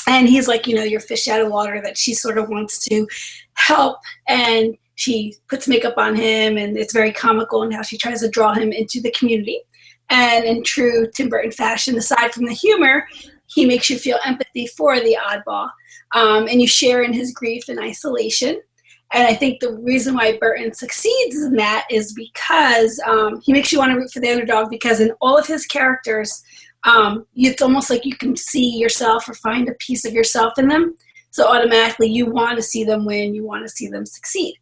And he's like, you know, your fish out of water that she sort of wants to help. And she puts makeup on him, and it's very comical in how she tries to draw him into the community. And in true Tim Burton fashion, aside from the humor, he makes you feel empathy for the oddball. And you share in his grief and isolation. And I think the reason why Burton succeeds in that is because he makes you want to root for the underdog, because in all of his characters, it's almost like you can see yourself or find a piece of yourself in them. So automatically you want to see them win. You want to see them succeed.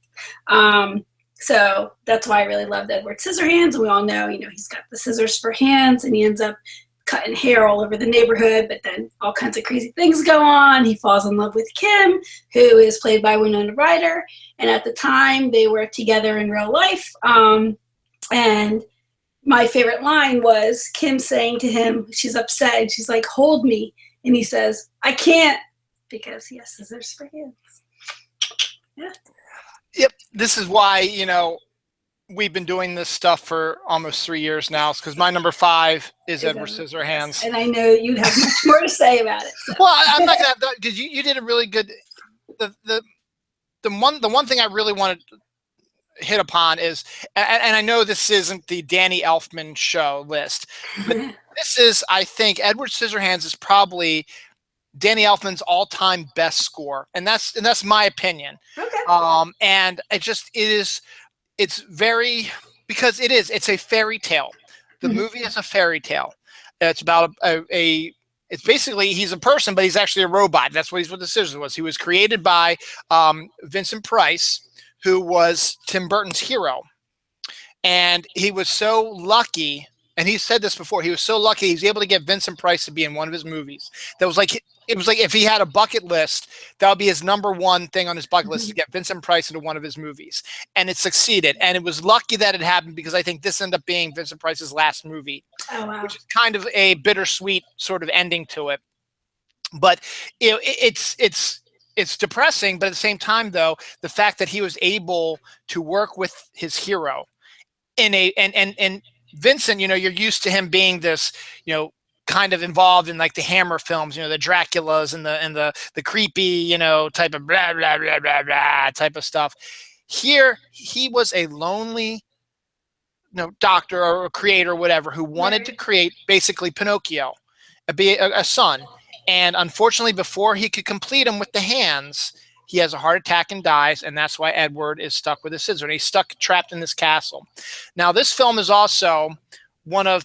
So that's why I really loved Edward Scissorhands. And we all know, you know, he's got the scissors for hands and he ends up cutting hair all over the neighborhood, but then all kinds of crazy things go on. He falls in love with Kim, who is played by Winona Ryder. And at the time they were together in real life. And my favorite line was Kim saying to him, she's upset, and she's like, hold me. And he says, I can't, because he has scissors for hands. Yeah. Yep. This is why, you know, we've been doing this stuff for almost 3 years now, because my number 5 is Edward Scissorhands. And I know you'd have much more to say about it. So. Well, I'm not going to, because you did a really good, the one thing I really wanted to hit upon is, and I know this isn't the Danny Elfman show list, but this is, I think, Edward Scissorhands is probably Danny Elfman's all-time best score, and that's my opinion. Okay. And it's very, because it's a fairy tale. The movie is a fairy tale. It's about it's basically, he's a person, but he's actually a robot. That's what the scissors was. He was created by Vincent Price, who was Tim Burton's hero. And he was so lucky, and he said this before, he was so lucky he was able to get Vincent Price to be in one of his movies. That was like, it was like if he had a bucket list, that would be his number 1 thing on his bucket list, to get Vincent Price into one of his movies. And it succeeded. And it was lucky that it happened, because I think this ended up being Vincent Price's last movie, which is kind of a bittersweet sort of ending to it. But you know, it's depressing, but at the same time, though, the fact that he was able to work with his hero and Vincent, you know, you're used to him being this, you know, kind of involved in like the Hammer films, you know, the Draculas and the creepy, you know, type of blah, blah, blah, blah, blah type of stuff. Here, he was a lonely, you know, doctor or creator or whatever, who wanted to create basically Pinocchio, a son. And unfortunately, before he could complete him with the hands, he has a heart attack and dies, and that's why Edward is stuck with a scissor. And he's trapped in this castle. Now, this film is also one of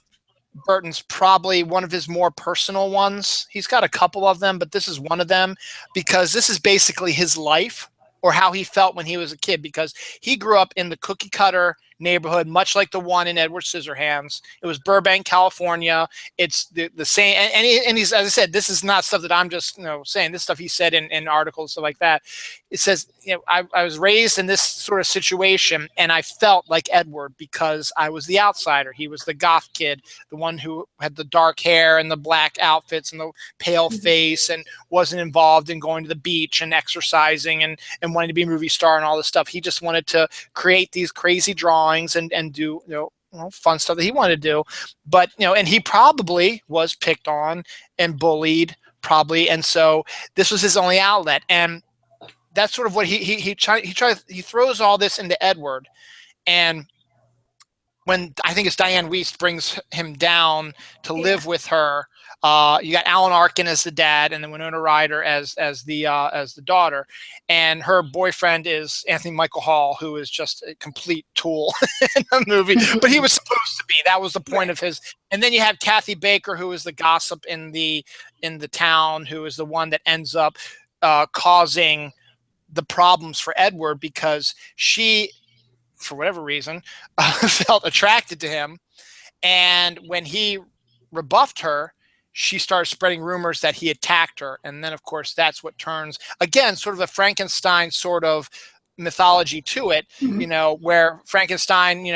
Burton's, probably one of his more personal ones. He's got a couple of them, but this is one of them, because this is basically his life, or how he felt when he was a kid, because he grew up in the cookie cutter neighborhood, much like the one in Edward Scissorhands. It was Burbank, California. It's the same. And he's, as I said, this is not stuff that I'm just saying. This stuff he said in articles, stuff like that. It says, I was raised in this sort of situation, and I felt like Edward because I was the outsider. He was the goth kid, the one who had the dark hair and the black outfits and the pale face, and wasn't involved in going to the beach and exercising and wanting to be a movie star and all this stuff. He just wanted to create these crazy drawings and do fun stuff that he wanted to do. But and he probably was picked on and bullied, probably, and so this was his only outlet. And that's sort of what he throws all this into Edward. And when I think it's Diane Wiest brings him down to live with her, you got Alan Arkin as the dad, and then Winona Ryder as the daughter, and her boyfriend is Anthony Michael Hall, who is just a complete tool in the movie. But he was supposed to be. That was the point of his. And then you have Kathy Baker, who is the gossip in the town, who is the one that ends up causing the problems for Edward, because she, for whatever reason, felt attracted to him. And when he rebuffed her, she started spreading rumors that he attacked her. And then, of course, that's what turns, again, sort of a Frankenstein sort of mythology to it, where Frankenstein,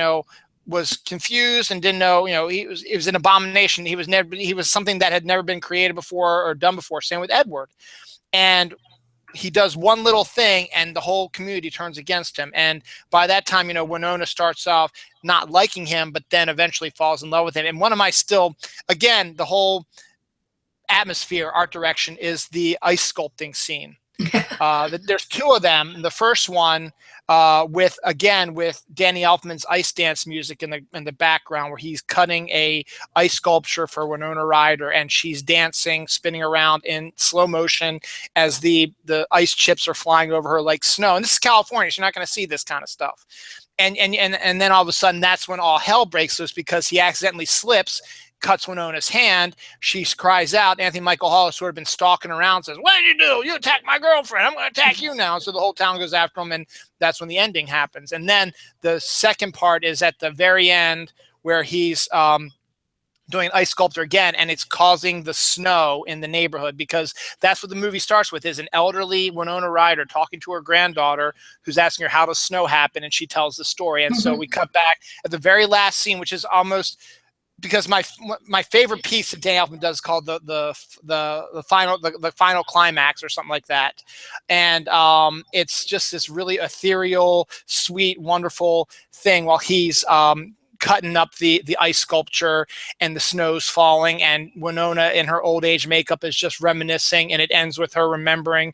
was confused and didn't know, it was an abomination. He was something that had never been created before or done before. Same with Edward. And he does one little thing and the whole community turns against him. And by that time, Winona starts off not liking him, but then eventually falls in love with him. And one of my again, the whole atmosphere, art direction is the ice sculpting scene. There's two of them. The first one with Danny Elfman's ice dance music in the background, where he's cutting a ice sculpture for Winona Ryder, and she's dancing, spinning around in slow motion as the ice chips are flying over her like snow. And this is California, so you're not going to see this kind of stuff. And then all of a sudden, that's when all hell breaks loose, because he accidentally slips, cuts Winona's hand. She cries out. Anthony Michael Hall has sort of been stalking around, says, "What did you do? You attacked my girlfriend. I'm going to attack you now." So the whole town goes after him, and that's when the ending happens. And then the second part is at the very end, where he's doing ice sculpture again, and it's causing the snow in the neighborhood, because that's what the movie starts with, is an elderly Winona Ryder talking to her granddaughter, who's asking her how does snow happen, and she tells the story. And so we cut back at the very last scene, which is almost, because my favorite piece that Dan Elfman does is called the final climax or something like that, and it's just this really ethereal, sweet, wonderful thing while he's cutting up the ice sculpture and the snow's falling, and Winona in her old age makeup is just reminiscing, and it ends with her remembering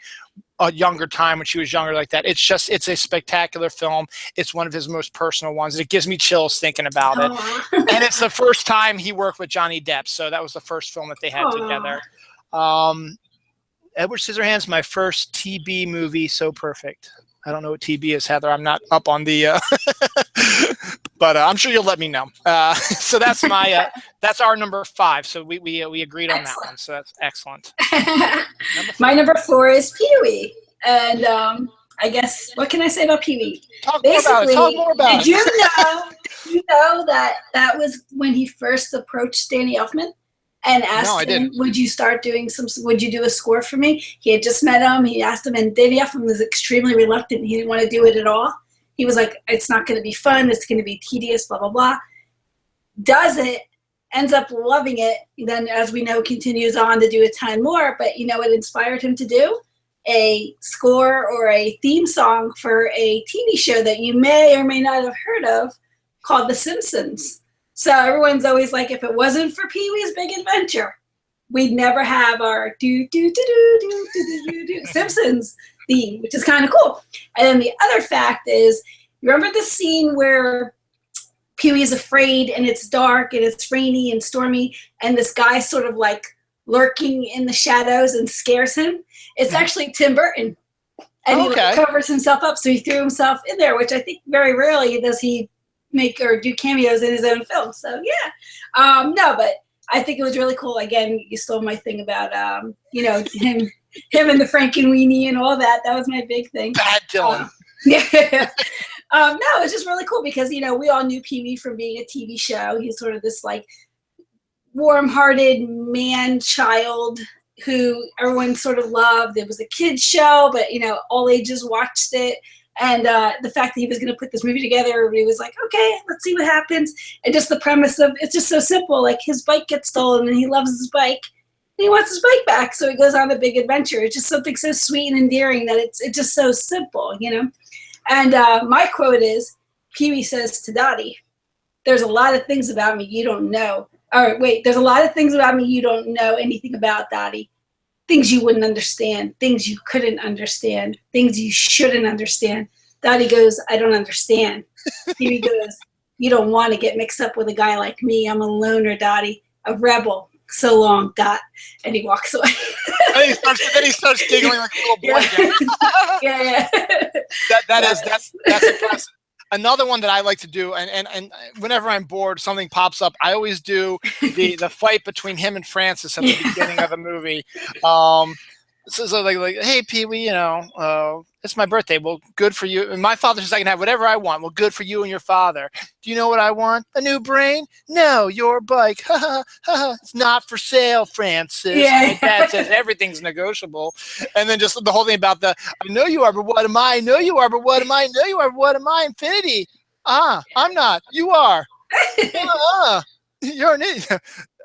a younger time when she was younger like that. It's a spectacular film. It's one of his most personal ones. It gives me chills thinking about it. And it's the first time he worked with Johnny Depp. So that was the first film that they had together. Edward Scissorhands, my first TB movie, so perfect. I don't know what TB is, Heather. I'm not up on the, but I'm sure you'll let me know. So that's that's our number 5. So we agreed on that one. So that's excellent. My number 4 is Pee-wee. And I guess, what can I say about Pee-wee? Talk more about it. Did you know that was when he first approached Danny Elfman and asked him, would you do a score for me? He had just met him. He asked him, and Danny Elfman was extremely reluctant. He didn't want to do it at all. He was like, it's not going to be fun. It's going to be tedious, blah, blah, blah. Does it, ends up loving it. Then, as we know, continues on to do a ton more. But you know what inspired him to do? A score or a theme song for a TV show that you may or may not have heard of called The Simpsons. So everyone's always like, if it wasn't for Pee-wee's Big Adventure, we'd never have our Simpsons theme, which is kind of cool. And then the other fact is, remember the scene where Pee-wee is afraid and it's dark and it's rainy and stormy, and this guy sort of like lurking in the shadows and scares him? It's actually Tim Burton. And he covers himself up, so he threw himself in there, which I think very rarely does he make or do cameos in his own film. So yeah, no, but I think it was really cool. Again, you stole my thing about him and the Frankenweenie and all that. That was my big thing. Bad Dylan. Yeah. No, it's just really cool because, you know, we all knew Pee Wee from being a TV show. He's sort of this like warm-hearted man-child who everyone sort of loved. It was a kid's show, but, you know, all ages watched it. And the fact that he was going to put this movie together, everybody was like, okay, let's see what happens. And just the premise of it's just so simple. Like his bike gets stolen and he loves his bike and he wants his bike back. So he goes on a big adventure. It's just something so sweet and endearing that it's just so simple, you know? And my quote is, Pee Wee says to Dottie, there's a lot of things about me you don't know. Or wait, there's a lot of things about me you don't know anything about, Dottie. Things you wouldn't understand, things you couldn't understand, things you shouldn't understand. Dottie goes, I don't understand. Pee Wee goes, you don't want to get mixed up with a guy like me. I'm a loner, Dottie, a rebel. So long, Dot. And he walks away. Then he starts giggling like a little boy. Yeah. That's impressive. Another one that I like to do, and whenever I'm bored, something pops up. I always do the fight between him and Francis at the beginning of the movie. So like, hey, Pee Wee, you know, it's my birthday. Well, good for you. And my father says I can have whatever I want. Well, good for you and your father. Do you know what I want? A new brain? No, your bike. It's not for sale, Francis. Yeah. My dad says everything's negotiable. And then just the whole thing about I know you are, but what am I? I know you are, but what am I? I know you are, but what am I? Infinity. I'm not. You are. You're an idiot.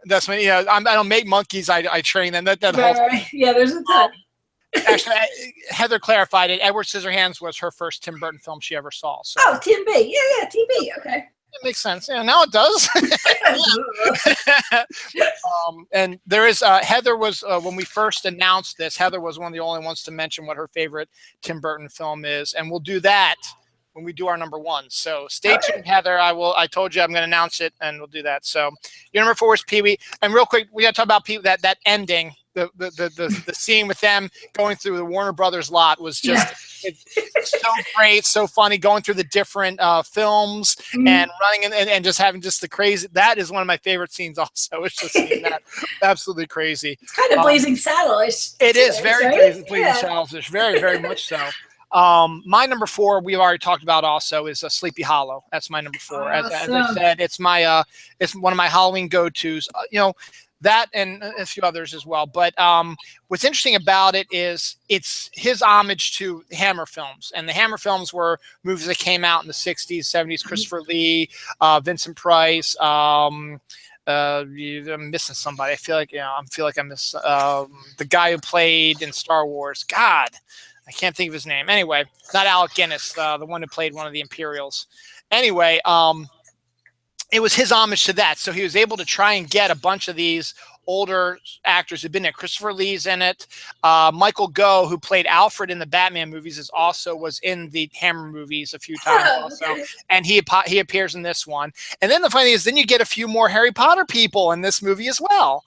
That's when, I don't make monkeys. I train them. That whole thing. Yeah, there's a ton. Actually, Heather clarified it. Edward Scissorhands was her first Tim Burton film she ever saw. So. Oh, Tim B. Yeah, TB. Okay. It makes sense. Yeah, now it does. And there is Heather was when we first announced this. Heather was one of the only ones to mention what her favorite Tim Burton film is, and we'll do that when we do our number one. So stay tuned, Heather. I told you I'm going to announce it, and we'll do that. So your number 4 is Pee Wee. And real quick, we got to talk about Pee Wee. That ending, the scene with them going through the Warner Brothers lot was just it's so great, so funny. Going through the different films and running and just having just the crazy. That is one of my favorite scenes. Also, it's just seeing that absolutely crazy. It's kind of Blazing Saddle-ish. It is very right? Blazing Saddle-ish. Very, very much so. My number 4, we've already talked about also, is Sleepy Hollow. That's my number 4. As I said, it's my it's one of my Halloween go-tos. That and a few others as well. But what's interesting about it is it's his homage to Hammer films. And the Hammer films were movies that came out in the 60s, 70s. Christopher Lee, Vincent Price. I'm missing somebody. I feel like I miss the guy who played in Star Wars. God, I can't think of his name. Anyway, not Alec Guinness, the one who played one of the Imperials. Anyway, it was his homage to that. So he was able to try and get a bunch of these older actors who've been there. Christopher Lee's in it. Michael Gough, who played Alfred in the Batman movies, was in the Hammer movies a few times also. And he appears in this one. And then the funny thing is, then you get a few more Harry Potter people in this movie as well.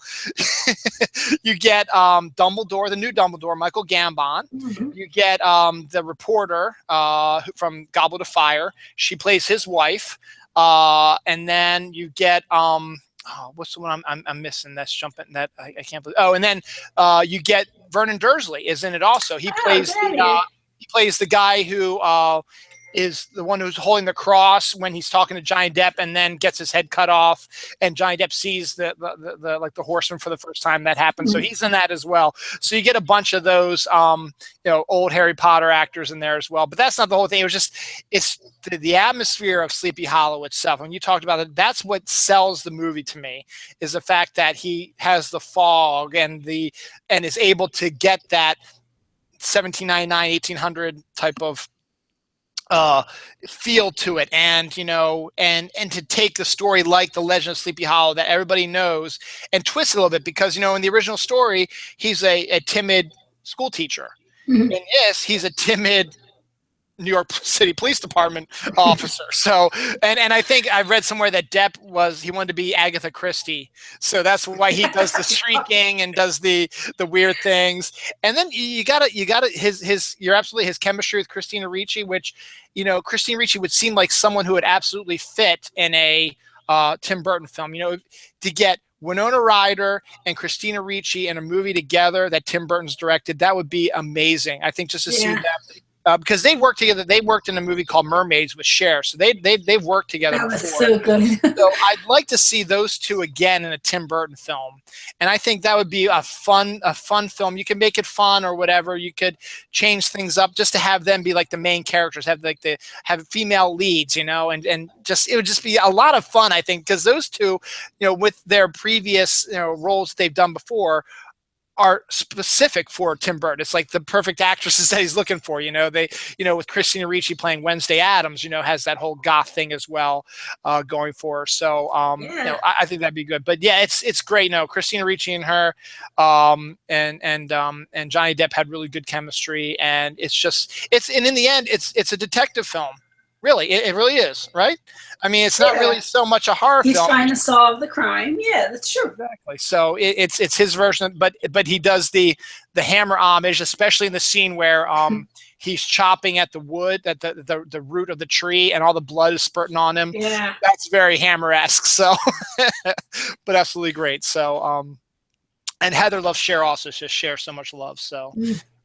You get Dumbledore, the new Dumbledore, Michael Gambon. You get the reporter from Goblet of Fire. She plays his wife. And then you get what's the one I'm missing? That's jumping. That I can't believe. Oh, and then you get Vernon Dursley is in it also. He plays the guy who is the one who's holding the cross when he's talking to Johnny Depp, and then gets his head cut off, and Johnny Depp sees the horseman for the first time. That happens. So he's in that as well. So you get a bunch of those old Harry Potter actors in there as well. But that's not the whole thing. It was just it's the atmosphere of Sleepy Hollow itself. When you talked about it, that's what sells the movie to me, is the fact that he has the fog and is able to get that 1799, 1800 type of feel to it, and to take the story like the Legend of Sleepy Hollow that everybody knows and twist it a little bit, because in the original story he's a timid school teacher. In this, he's a timid New York City Police Department officer. So, and I think I've read somewhere that Depp he wanted to be Agatha Christie. So that's why he does the shrieking and does the weird things. And then you're absolutely his chemistry with Christina Ricci, which, Christina Ricci would seem like someone who would absolutely fit in a Tim Burton film, to get Winona Ryder and Christina Ricci in a movie together that Tim Burton's directed. That would be amazing. I think just to see them because they worked together. They worked in a movie called Mermaids with Cher, so they've worked together That was before. so good. So I'd like to see those two again in a Tim Burton film, and I think that would be a fun film. You can make it fun or whatever. You could change things up just to have them be like the main characters, have female leads, and just it would just be a lot of fun, I think, because those two, with their previous roles they've done before, are specific for Tim Burton. It's like the perfect actresses that he's looking for. With Christina Ricci playing Wednesday Addams, has that whole goth thing as well going for her. So, I think that'd be good. But yeah, it's great. No, Christina Ricci and her, and Johnny Depp had really good chemistry, and and in the end, it's a detective film. Really, it really is, right? I mean, it's not really so much a horror film. He's trying to solve the crime. Yeah, that's true. Exactly. So it's his version, but he does the Hammer homage, especially in the scene where he's chopping at the wood, at the root of the tree, and all the blood is spurting on him. Yeah, that's very Hammer-esque. So, but absolutely great. So, and Heather loves Cher also. She shares so much love. So.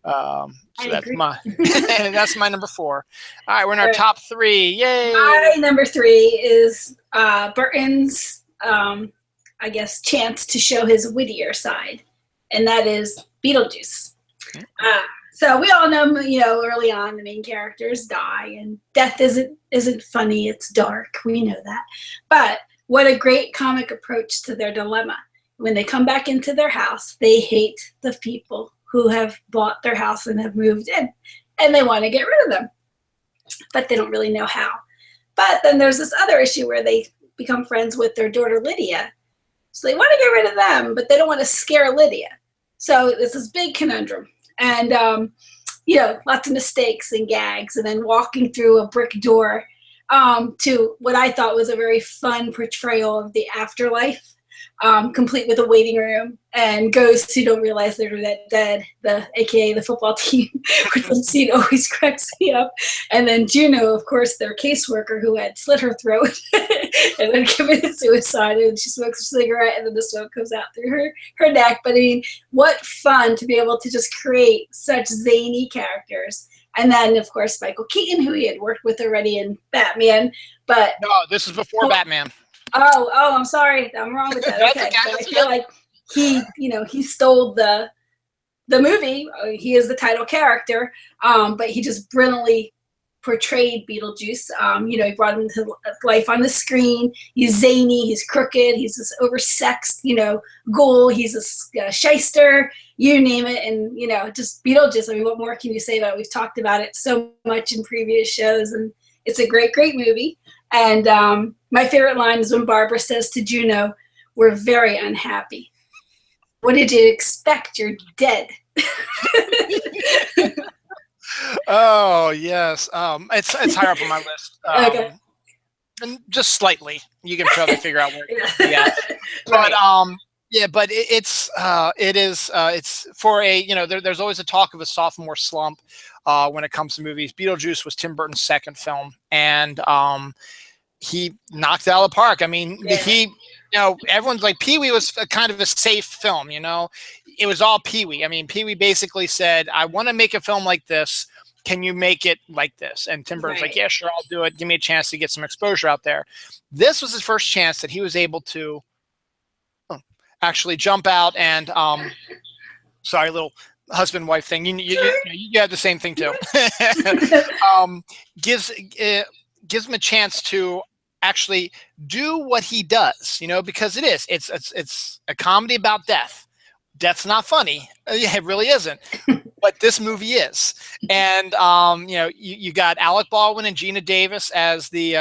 So that's that's my number 4. All right, we're in our top 3. Yay! My number 3 is Burton's, I guess, chance to show his wittier side, and that is Beetlejuice. So we all know, early on the main characters die, and death isn't funny. It's dark. We know that, but what a great comic approach to their dilemma. When they come back into their house, they hate the people who have bought their house and have moved in, and they want to get rid of them, but they don't really know how. But then there's this other issue where they become friends with their daughter Lydia, so they want to get rid of them, but they don't want to scare Lydia. So it's this big conundrum, and lots of mistakes and gags, and then walking through a brick door to what I thought was a very fun portrayal of the afterlife. Complete with a waiting room, and ghosts who don't realize they're dead, aka the football team, which one scene always cracks me up. And then Juno, of course, their caseworker who had slit her throat and then committed suicide, and she smokes a cigarette and then the smoke comes out through her neck. But I mean, what fun to be able to just create such zany characters. And then, of course, Michael Keaton, who he had worked with already in Batman. But no, this is before Batman. Oh, I'm sorry. I'm wrong with that. Okay. But I feel like he stole the movie. He is the title character, but he just brilliantly portrayed Beetlejuice. He brought him to life on the screen. He's zany. He's crooked. He's this oversexed, ghoul. He's a shyster. You name it. And, just Beetlejuice. I mean, what more can you say about it? We've talked about it so much in previous shows, and it's a great, great movie. And my favorite line is when Barbara says to Juno, "We're very unhappy. What did you expect? You're dead." Oh, yes. It's higher up on my list. Okay. And just slightly. You can probably figure out where it's at. But but it's for there's always a talk of a sophomore slump when it comes to movies. Beetlejuice was Tim Burton's second film, and he knocked it out of the park. I mean, everyone's like, Pee-wee was kind of a safe film, It was all Pee-wee. I mean, Pee-wee basically said, I want to make a film like this. Can you make it like this? And Tim Burton's like, yeah, sure, I'll do it. Give me a chance to get some exposure out there. This was his first chance that he was able to actually jump out and, sorry, little husband-wife thing. You have the same thing too. Gives him a chance to actually do what he does, because it's a comedy about death. Death's not funny. It really isn't. But this movie is. And you got Alec Baldwin and Gina Davis as the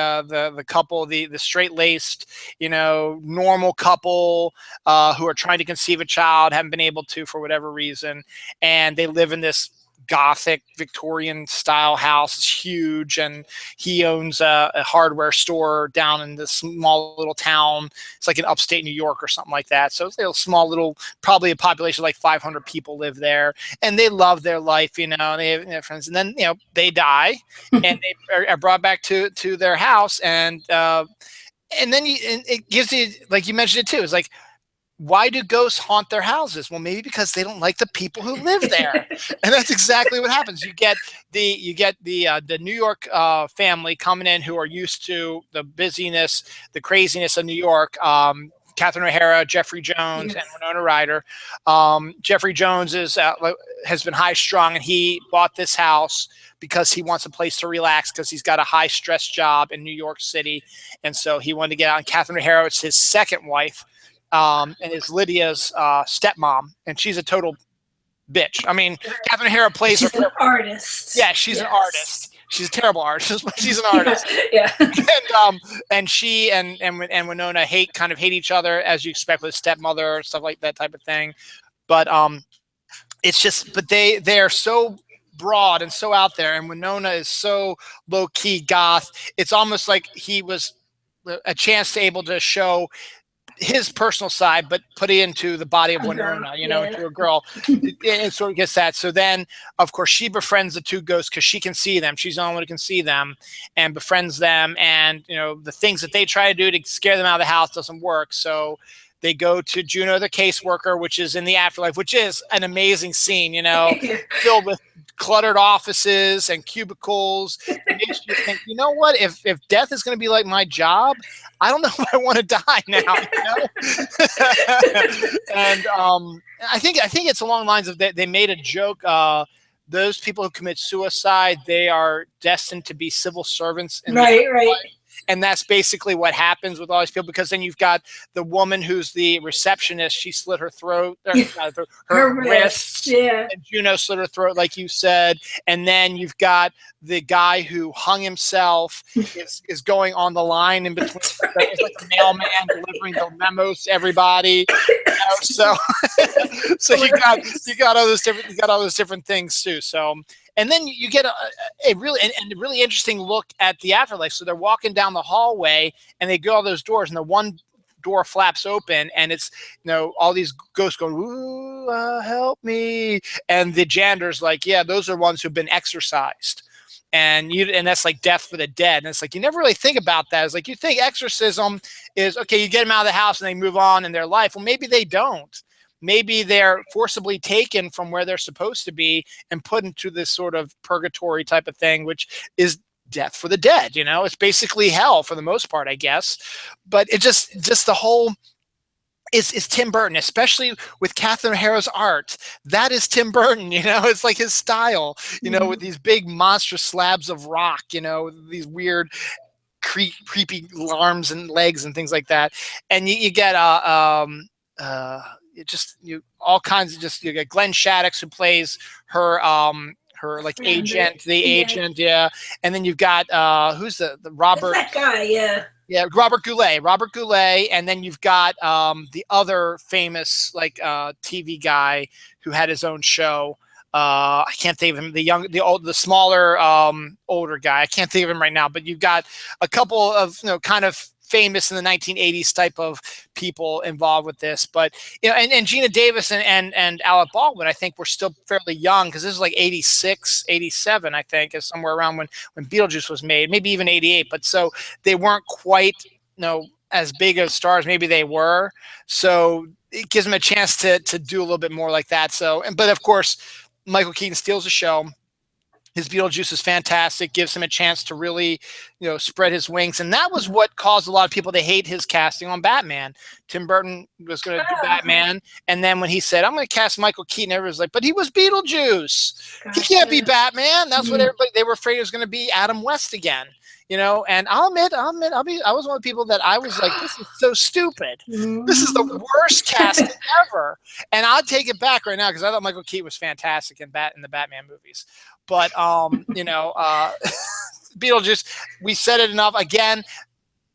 couple, the straight-laced, normal couple who are trying to conceive a child, haven't been able to for whatever reason, and they live in this Gothic Victorian style house. It's huge, and he owns a hardware store down in this small little town. It's like in upstate New York or something like that. So it's a small little, probably a population of like 500 people live there, and they love their life. They have friends, and then they die, and they are brought back to their house, and then it gives you, like you mentioned it too. It's like why do ghosts haunt their houses? Well, maybe because they don't like the people who live there, and that's exactly what happens. You get the New York family coming in who are used to the busyness, the craziness of New York. Catherine O'Hara, Jeffrey Jones, and Winona Ryder. Jeffrey Jones has been high strung, and he bought this house because he wants a place to relax because he's got a high stress job in New York City, and so he wanted to get out. And Catherine O'Hara, it's his second wife. And is Lydia's stepmom, and she's a total bitch. I mean, Catherine O'Hara plays she's an artist. Yeah, she's an artist. She's a terrible artist, but she's an artist. Yeah. And she and Winona hate each other, as you expect with a stepmother, stuff like that type of thing. But it's just, but they're so broad and so out there, and Winona is so low key goth. It's almost like he was a chance to able to show his personal side, but put it into the body of Winona, to a girl. It sort of gets that. So then, of course, she befriends the two ghosts because she can see them. She's the only one who can see them, and befriends them. And, the things that they try to do to scare them out of the house doesn't work. So they go to Juno, the caseworker, which is in the afterlife, which is an amazing scene, filled with cluttered offices and cubicles. It makes you think, you know what? If death is going to be like my job, I don't know if I want to die now. And I think it's along the lines of they made a joke. Those people who commit suicide, they are destined to be civil servants. Right. And that's basically what happens with all these people, because then you've got the woman who's the receptionist. She slit her throat, her wrists, and Juno slit her throat, like you said. And then you've got the guy who hung himself is going on the line in between. It's like a mailman delivering the memos to everybody. So you got all those different things too. So. And then you get a really interesting look at the afterlife. So they're walking down the hallway, and they go all those doors, and the one door flaps open, and it's all these ghosts going, "Ooh, help me!" And the janitor's like, "Yeah, those are ones who've been exorcised." And that's like death for the dead. And it's like you never really think about that. It's like you think exorcism is okay. You get them out of the house and they move on in their life. Well, maybe they don't. Maybe they're forcibly taken from where they're supposed to be and put into this sort of purgatory type of thing, which is death for the dead. It's basically hell for the most part, I guess. But it just the whole is Tim Burton, especially with Catherine O'Hara's art. That is Tim Burton, it's like his style, with these big monstrous slabs of rock, these weird creepy arms and legs and things like that. And you get all kinds of you get Glenn Shaddix, who plays her like agent, agent, and then you've got who's the Robert, that guy, Robert Goulet, and then you've got the other famous TV guy who had his own show. I can't think of him. The smaller older guy. I can't think of him right now. But you've got a couple of kind of famous in the 1980s type of people involved with this. But and Gina Davis and Alec Baldwin, I think, were still fairly young, because this is like 86, 87, I think, is somewhere around when Beetlejuice was made, maybe even 88. But so they weren't quite as big of stars. Maybe they were. So it gives them a chance to do a little bit more like that. So, but of course, Michael Keaton steals the show. His Beetlejuice is fantastic, gives him a chance to really, spread his wings. And that was what caused a lot of people to hate his casting on Batman. Tim Burton was going to do Batman. And then when he said, I'm going to cast Michael Keaton, everybody was like, but he was Beetlejuice. He can't be Batman. That's what they were afraid it was going to be Adam West again. And I'll admit, I was one of the people that I was like, this is so stupid. This is the worst casting ever. And I'll take it back right now, because I thought Michael Keaton was fantastic in the Batman movies. But, Beetlejuice, we said it enough. Again,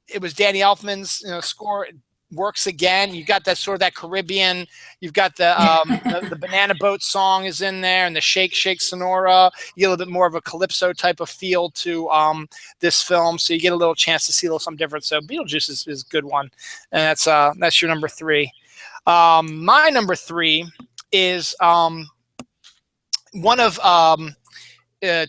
it was Danny Elfman's score. It works again. You got that sort of that Caribbean. You've got the Banana Boat song is in there, and the Shake Shake Sonora. You get a little bit more of a calypso type of feel to this film, so you get a little chance to see a little something different. So Beetlejuice is a good one, and that's your number 3. My number 3 is one of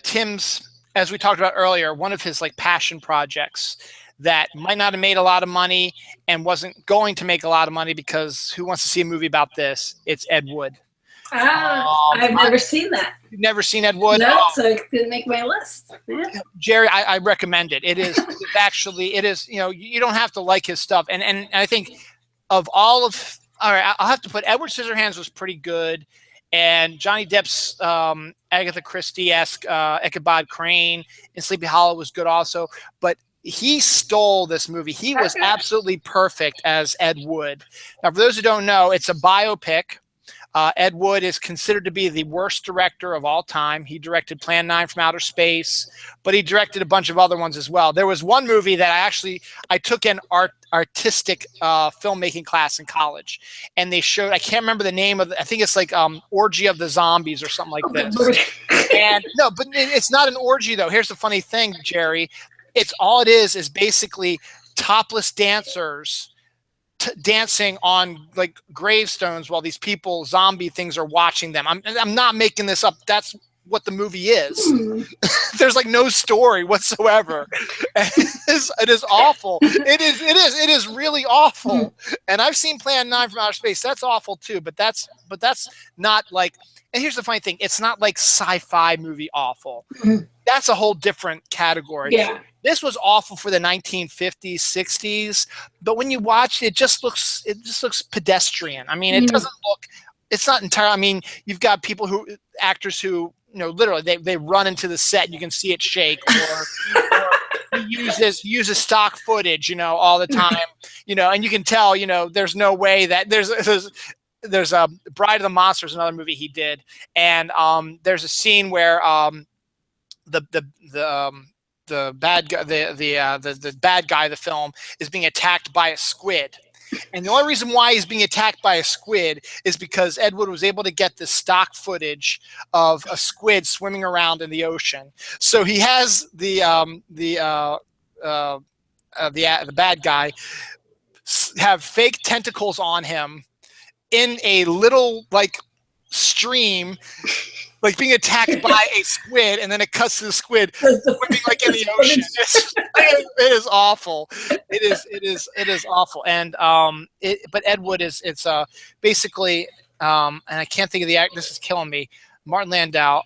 Tim's, as we talked about earlier, one of his passion projects that might not have made a lot of money and wasn't going to make a lot of money, because who wants to see a movie about this? It's Ed Wood. I've never seen that. You've never seen Ed Wood? No, so it didn't make my list. Yeah. Jerry, I recommend it. It is actually, you don't have to like his stuff. And I think of all right, I'll have to put Edward Scissorhands was pretty good. And Johnny Depp's Agatha Christie-esque Ichabod Crane in Sleepy Hollow was good also. But he stole this movie. He was absolutely perfect as Ed Wood. Now, for those who don't know, it's a biopic. Ed Wood is considered to be the worst director of all time. He directed Plan 9 from Outer Space, but he directed a bunch of other ones as well. There was one movie that I took an artistic filmmaking class in college, and they showed, I can't remember the name of I think it's like Orgy of the Zombies or something like this. And no, but it's not an orgy though. Here's the funny thing, Jerry. All it is basically topless dancers dancing on like gravestones while these people, zombie things, are watching them. I'm not making this up. That's what the movie is. There's like no story whatsoever. It is awful. It is really awful. And I've seen Plan 9 from Outer Space. That's awful too. But that's not like. And here's the funny thing: it's not like sci-fi movie awful. That's a whole different category. Yeah. This was awful for the 1950s, 60s, but when you watch it, it just looks pedestrian. I mean, it doesn't look. It's not entirely. I mean, you've got actors who, literally they run into the set and you can see it shake, or he uses stock footage, all the time, and you can tell, there's no way that there's a Bride of the Monsters, another movie he did, and there's a scene where the bad guy, the bad guy of the film is being attacked by a squid. And the only reason why he's being attacked by a squid is because Ed Wood was able to get the stock footage of a squid swimming around in the ocean. So he has the bad guy have fake tentacles on him in a little like stream, like being attacked by a squid, and then it cuts to the squid swimming like in the ocean. It is awful. It is awful. And but Ed Wood it's basically and I can't think of the act. This is killing me. Martin Landau.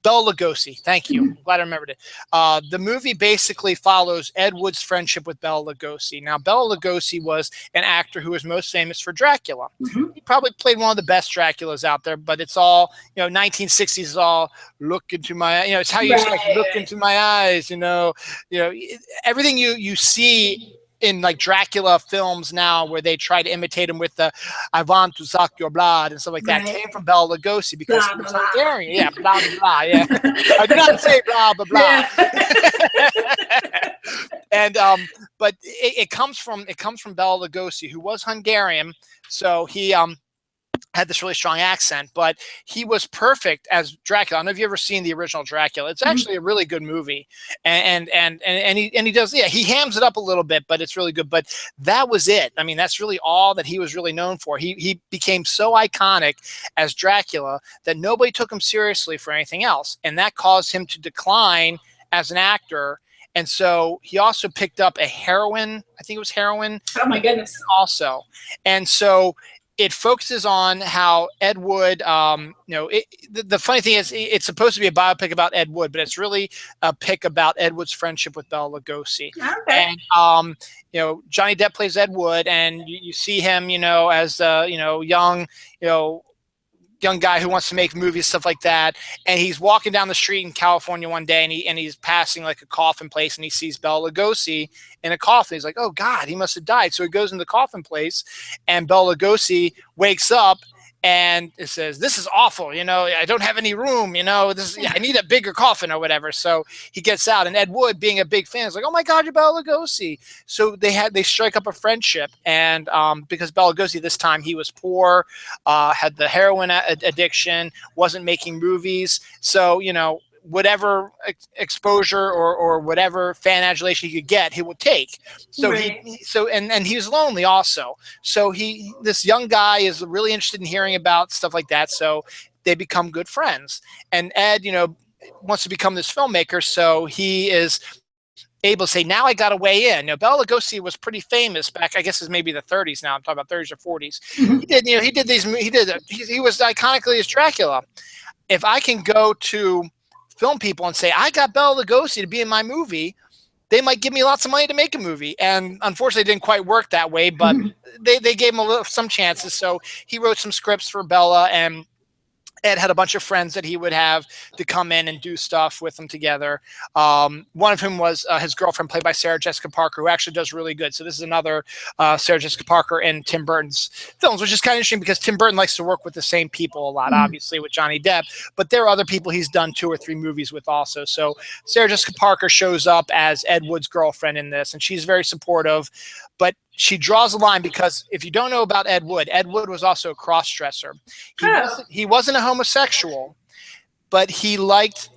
Bela Lugosi. Thank you. I'm glad I remembered it. The movie basically follows Ed Wood's friendship with Bela Lugosi. Now, Bela Lugosi was an actor who was most famous for Dracula. He probably played one of the best Draculas out there, but it's all, 1960s is all look into my, it's how you say, look into my eyes, everything you see in like Dracula films now, where they try to imitate him with the "I want to suck your blood" and stuff like that, came from Bela Lugosi because he was Hungarian. Yeah, blah blah blah. Yeah, I do not say blah blah blah. Yeah. And but it comes from Bela Lugosi, who was Hungarian, so he had this really strong accent, but he was perfect as Dracula. I don't know if you've ever seen the original Dracula. It's actually a really good movie, and he does, he hams it up a little bit, but it's really good. But that was it. I mean, that's really all that he was really known for. He became so iconic as Dracula that nobody took him seriously for anything else, and that caused him to decline as an actor. And so he also picked up a heroin. I think it was heroin. Oh my goodness! Also, and so it focuses on how Ed Wood, the funny thing is it's supposed to be a biopic about Ed Wood, but it's really a pick about Ed Wood's friendship with Bela Lugosi. Okay. And, Johnny Depp plays Ed Wood, and you see him, as, young guy who wants to make movies, stuff like that. And he's walking down the street in California one day, and he's passing like a coffin place, and he sees Bela Lugosi in a coffin. He's like, oh God, he must have died. So he goes in the coffin place, and Bela Lugosi wakes up and it says, this is awful. I don't have any room, I need a bigger coffin or whatever. So he gets out, and Ed Wood, being a big fan, is like, oh my God, you're Bela Lugosi. So they strike up a friendship. And because Bela Lugosi, this time he was poor, had the heroin addiction, wasn't making movies. So, whatever exposure or whatever fan adulation he could get, he would take. So and he was lonely also. So this young guy is really interested in hearing about stuff like that. So they become good friends. And Ed, wants to become this filmmaker. So he is able to say, now I got to weigh in. Bela Lugosi was pretty famous back, I guess it's maybe the 30s now. I'm talking about 30s or 40s. He was iconically as Dracula. If I can go to film people and say, I got Bela Lugosi to be in my movie, they might give me lots of money to make a movie. And unfortunately, it didn't quite work that way, but they gave him some chances. So he wrote some scripts for Bela, and Ed had a bunch of friends that he would have to come in and do stuff with them together. One of whom was his girlfriend, played by Sarah Jessica Parker, who actually does really good. So this is another Sarah Jessica Parker in Tim Burton's films, which is kind of interesting because Tim Burton likes to work with the same people a lot, obviously, with Johnny Depp. But there are other people he's done 2 or 3 movies with also. So Sarah Jessica Parker shows up as Ed Wood's girlfriend in this, and she's very supportive. But she draws a line because if you don't know about Ed Wood was also a cross-dresser. He wasn't a homosexual, but he liked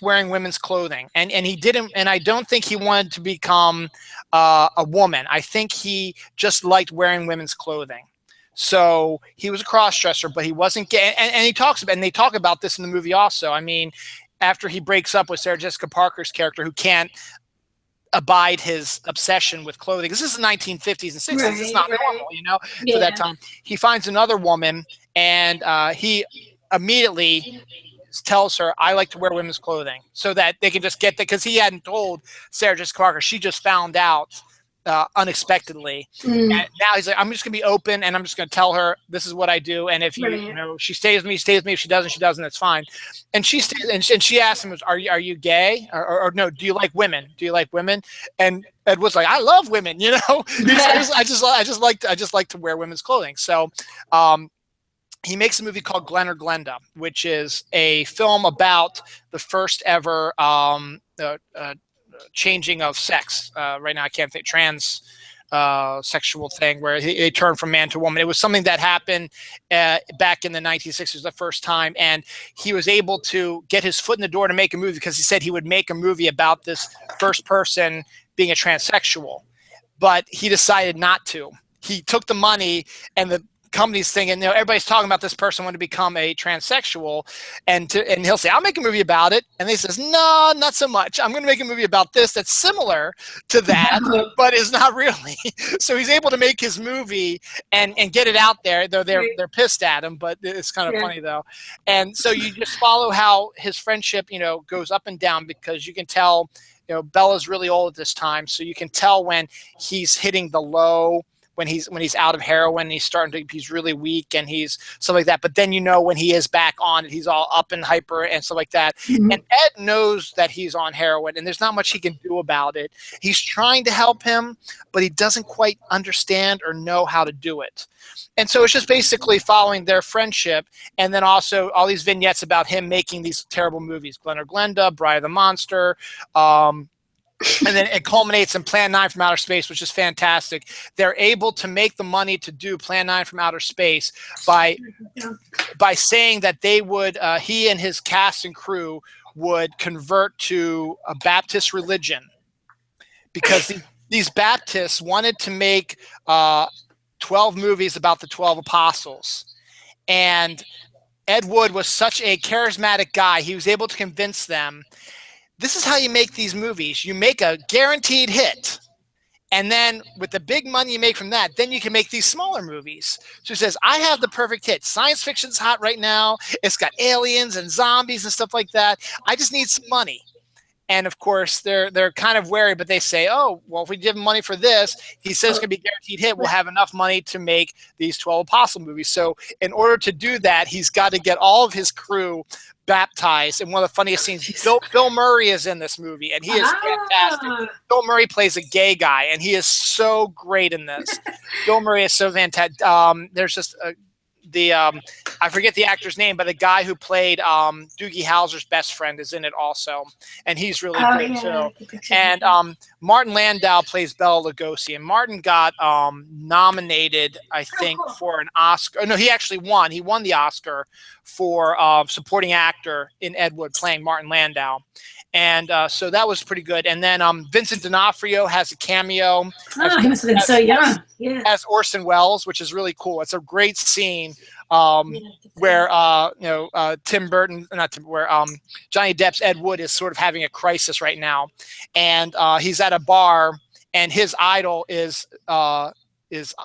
wearing women's clothing, and he didn't. And I don't think he wanted to become a woman. I think he just liked wearing women's clothing. So he was a cross-dresser, but he wasn't gay. And he talks about, and they talk about this in the movie also. I mean, after he breaks up with Sarah Jessica Parker's character, who can't abide his obsession with clothing, because this is the 1950s and 60s. It's not normal, for that time. He finds another woman, and he immediately tells her, I like to wear women's clothing, so that they can just get that, because he hadn't told Sarah Jessica Parker. She just found out unexpectedly. And now he's like, I'm just gonna be open, and I'm just gonna tell her this is what I do, and if she stays with me, stays with me. If she doesn't, that's fine. And she stays, and she asked him, are you gay, or no, do you like women, and Ed was like, I love women, I just like to wear women's clothing. So he makes a movie called Glen or Glenda, which is a film about the first ever changing of sex. Right now I can't think, trans sexual thing where they turn from man to woman. It was something that happened back in the 1960s the first time, and he was able to get his foot in the door to make a movie because he said he would make a movie about this first person being a transsexual, but he decided not to. He took the money, and the company's thinking, everybody's talking about this person wanting to become a transsexual, and he'll say, I'll make a movie about it, and they says, no, not so much. I'm going to make a movie about this that's similar to that, but is not really. So he's able to make his movie and get it out there, though they're pissed at him, but it's kind of funny though. And so you just follow how his friendship, goes up and down, because you can tell, Bella's really old at this time, so you can tell when he's hitting the low, when he's out of heroin, he's really weak, and he's stuff like that. But then when he is back on it, he's all up and hyper and stuff like that. And Ed knows that he's on heroin, and there's not much he can do about it. He's trying to help him, but he doesn't quite understand or know how to do it. And so it's just basically following their friendship, and then also all these vignettes about him making these terrible movies, Glen or Glenda, Bride of the Monster, and then it culminates in Plan 9 from Outer Space, which is fantastic. They're able to make the money to do Plan 9 from Outer Space by saying that they would, he and his cast and crew would convert to a Baptist religion, because these Baptists wanted to make 12 movies about the 12 apostles. And Ed Wood was such a charismatic guy. He was able to convince them, this is how you make these movies. You make a guaranteed hit, and then with the big money you make from that, then you can make these smaller movies. So he says, I have the perfect hit. Science fiction's hot right now. It's got aliens and zombies and stuff like that. I just need some money. And of course, they're kind of wary, but they say, oh, well, if we give him money for this, he says it's going to be guaranteed hit, we'll have enough money to make these 12 Apostle movies. So in order to do that, he's got to get all of his crew baptized. And one of the funniest scenes, Bill Murray is in this movie, and he is fantastic. Bill Murray plays a gay guy, and he is so great in this. Bill Murray is so fantastic. There's just I forget the actor's name, but the guy who played Doogie Howser's best friend is in it also, and he's really great too. And Martin Landau plays Bela Lugosi, and Martin got nominated, I think, for an Oscar. No, he actually won. He won the Oscar for supporting actor in Ed Wood, playing Martin Landau. And so that was pretty good. And then Vincent D'Onofrio has a cameo. Oh, he must have been so young. Yeah. As Orson Welles, which is really cool. It's a great scene where Tim Burton, not Tim, where Johnny Depp's Ed Wood is sort of having a crisis right now, and he's at a bar, and his idol is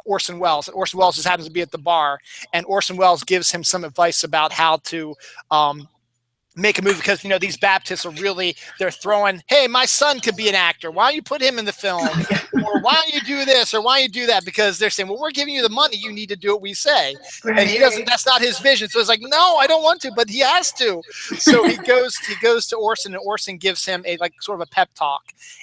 Orson Welles. Orson Welles just happens to be at the bar, and Orson Welles gives him some advice about how to make a movie, because these Baptists are really, they're throwing, hey, my son could be an actor, why don't you put him in the film, or why don't you do this, or why don't you do that, because they're saying, well, we're giving you the money, you need to do what we say. Right. And he doesn't, that's not his vision. So it's like, no, I don't want to, but he has to. So he goes to Orson, and Orson gives him a sort of a pep talk,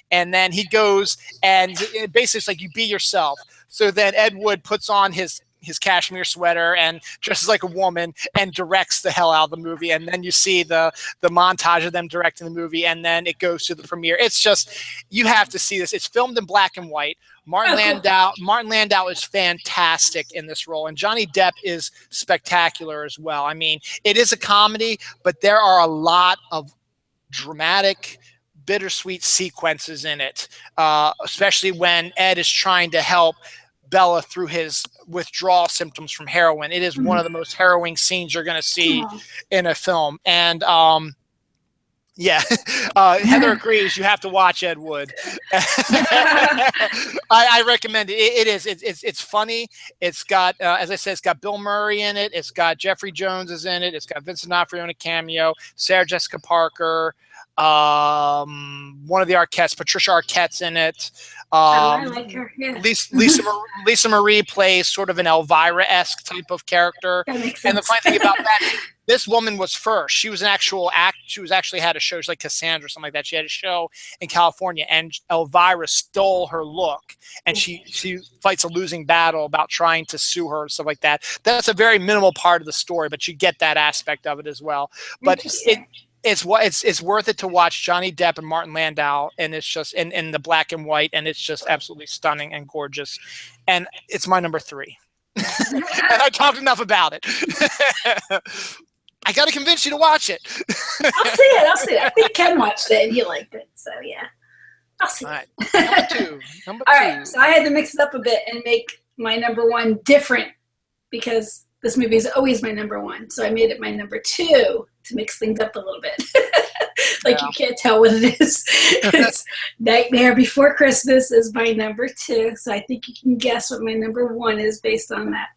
and then he goes, and basically it's like, you be yourself. So then Ed Wood puts on his cashmere sweater and dresses like a woman and directs the hell out of the movie. And then you see the montage of them directing the movie, and then it goes to the premiere. It's just, you have to see this. It's filmed in black and white. Martin Landau is fantastic in this role, and Johnny Depp is spectacular as well. I mean, it is a comedy, but there are a lot of dramatic, bittersweet sequences in it, especially when Ed is trying to help Bella through his withdrawal symptoms from heroin. It is one of the most harrowing scenes you're going to see in a film. And Heather agrees. You have to watch Ed Wood. I recommend it. It's funny. It's got, as I said, it's got Bill Murray in it. It's got Jeffrey Jones is in it. It's got Vincent D'Onofrio in a cameo. Sarah Jessica Parker. One of the Arquettes, Patricia Arquette's in it. I like her. Yeah. Lisa Marie plays sort of an Elvira-esque type of character. That makes sense. And the funny thing about that, this woman was first. She was an actual She was actually had a show. She's like Cassandra or something like that. She had a show in California, and Elvira stole her look, and she fights a losing battle about trying to sue her and stuff like that. That's a very minimal part of the story, but you get that aspect of it as well. But it's worth it to watch Johnny Depp and Martin Landau, and it's just in the black and white, and it's just absolutely stunning and gorgeous, and it's my number 3. And I talked enough about it. I got to convince you to watch it. I'll see it. I think Ken watched it and he liked it, so yeah, I'll see. All right, number 2. All right, so I had to mix it up a bit and make my number 1 different, because this movie is always my number 1, so I made it my number 2 to mix things up a little bit. You can't tell what it is. It's Nightmare Before Christmas is my number 2, so I think you can guess what my number 1 is based on that.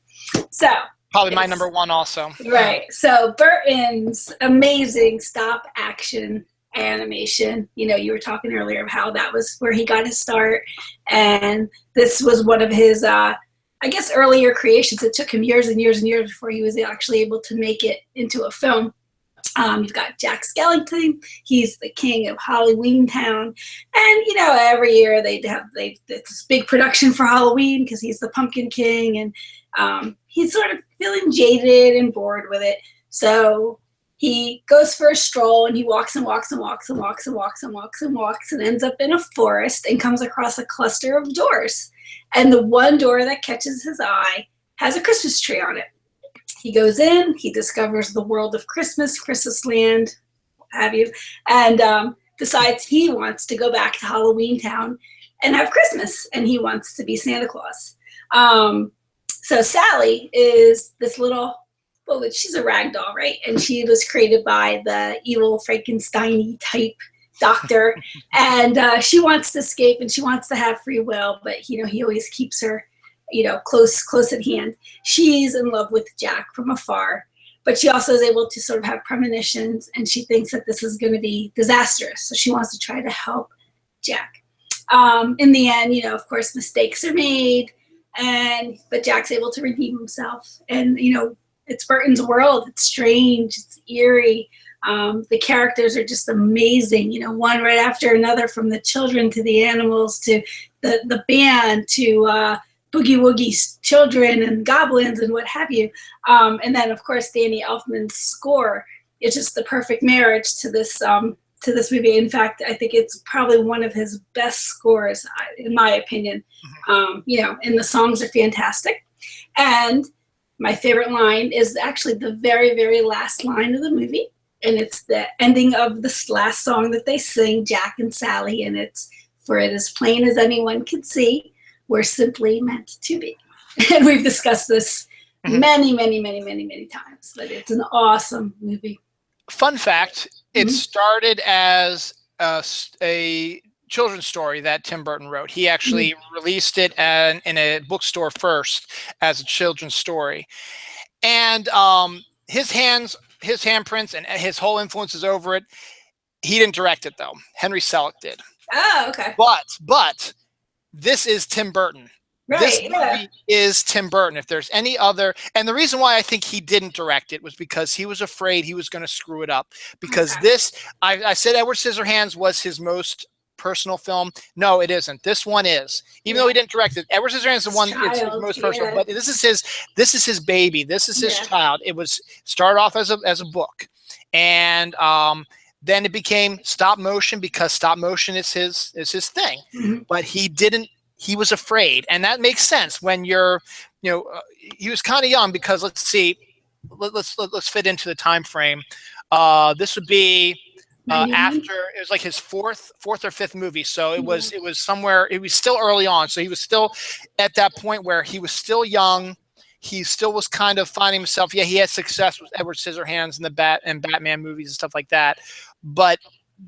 So probably my number 1 also. Right. So Burton's amazing stop action animation. You were talking earlier of how that was where he got his start, and this was one of his earlier creations. It took him years and years and years before he was actually able to make it into a film. You've got Jack Skellington. He's the king of Halloween Town. And, every year it's this big production for Halloween because he's the Pumpkin King. And he's sort of feeling jaded and bored with it. So he goes for a stroll, and he walks and walks and walks and walks and walks and walks and walks and ends up in a forest and comes across a cluster of doors. And the one door that catches his eye has a Christmas tree on it. He goes in, he discovers the world of Christmas, Christmas land, what have you, and decides he wants to go back to Halloween Town and have Christmas, and he wants to be Santa Claus. So Sally is this little, she's a rag doll, right? And she was created by the evil Frankenstein-y type doctor, and she wants to escape, and she wants to have free will, but he always keeps her close at hand. She's in love with Jack from afar, but she also is able to sort of have premonitions, and she thinks that this is going to be disastrous, so she wants to try to help Jack. In the end, of course, mistakes are made, but Jack's able to redeem himself, and it's Burton's world. It's strange, it's eerie. The characters are just amazing, one right after another, from the children to the animals to the band to Boogie Woogie's children and goblins and what have you. And then, of course, Danny Elfman's score is just the perfect marriage to this movie. In fact, I think it's probably one of his best scores, in my opinion. And the songs are fantastic. And my favorite line is actually the very, very last line of the movie. And it's the ending of this last song that they sing, Jack and Sally. And it's, "For it as plain as anyone can see, we're simply meant to be." And we've discussed this many, many, many, many, many times. But it's an awesome movie. Fun fact, it started as a children's story that Tim Burton wrote. He actually released it in a bookstore first as a children's story. And his handprints and his whole influences over it. He didn't direct it though. Henry Selick did. Oh, okay. But this is Tim Burton. Right, this movie is Tim Burton. If there's any other, and the reason why I think he didn't direct it was because he was afraid he was going to screw it up. Because I said Edward Scissorhands was his most personal film. No, it isn't. This one is. Even though he didn't direct it, Edward Scissorhands is the one it's his most personal. But this is his baby. This is his child. It was started off as a book, and then it became stop motion because stop motion is his thing. But he was afraid, and that makes sense when you're, he was kind of young because let's fit into the time frame. This would be after it was like his fourth or fifth movie, so it was somewhere. It was still early on, so he was still at that point where he was still young. He still was kind of finding himself. Yeah, he had success with Edward Scissorhands and Batman movies and stuff like that, but